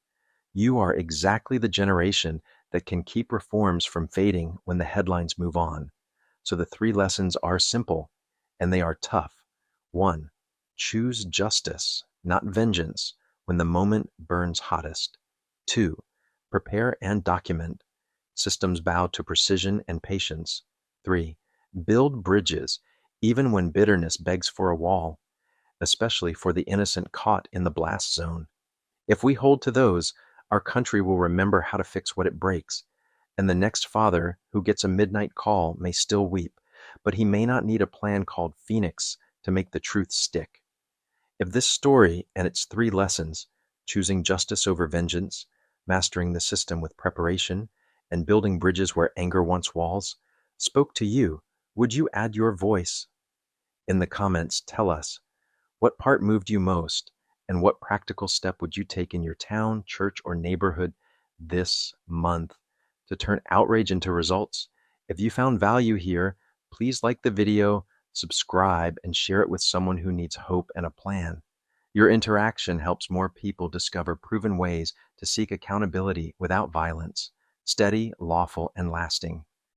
You are exactly the generation that can keep reforms from fading when the headlines move on. So the three lessons are simple, and they are tough. 1. Choose justice, not vengeance, when the moment burns hottest. 2. Prepare and document. Systems bow to precision and patience. 3. Build bridges, even when bitterness begs for a wall, especially for the innocent caught in the blast zone. If we hold to those, our country will remember how to fix what it breaks, and the next father who gets a midnight call may still weep, but he may not need a plan called Phoenix to make the truth stick. If this story and its three lessons, choosing justice over vengeance, mastering the system with preparation, and building bridges where anger wants walls, spoke to you, would you add your voice? In the comments, tell us, what part moved you most, and what practical step would you take in your town, church, or neighborhood this month to turn outrage into results? If you found value here, please like the video, subscribe, and share it with someone who needs hope and a plan. Your interaction helps more people discover proven ways to seek accountability without violence, steady, lawful, and lasting.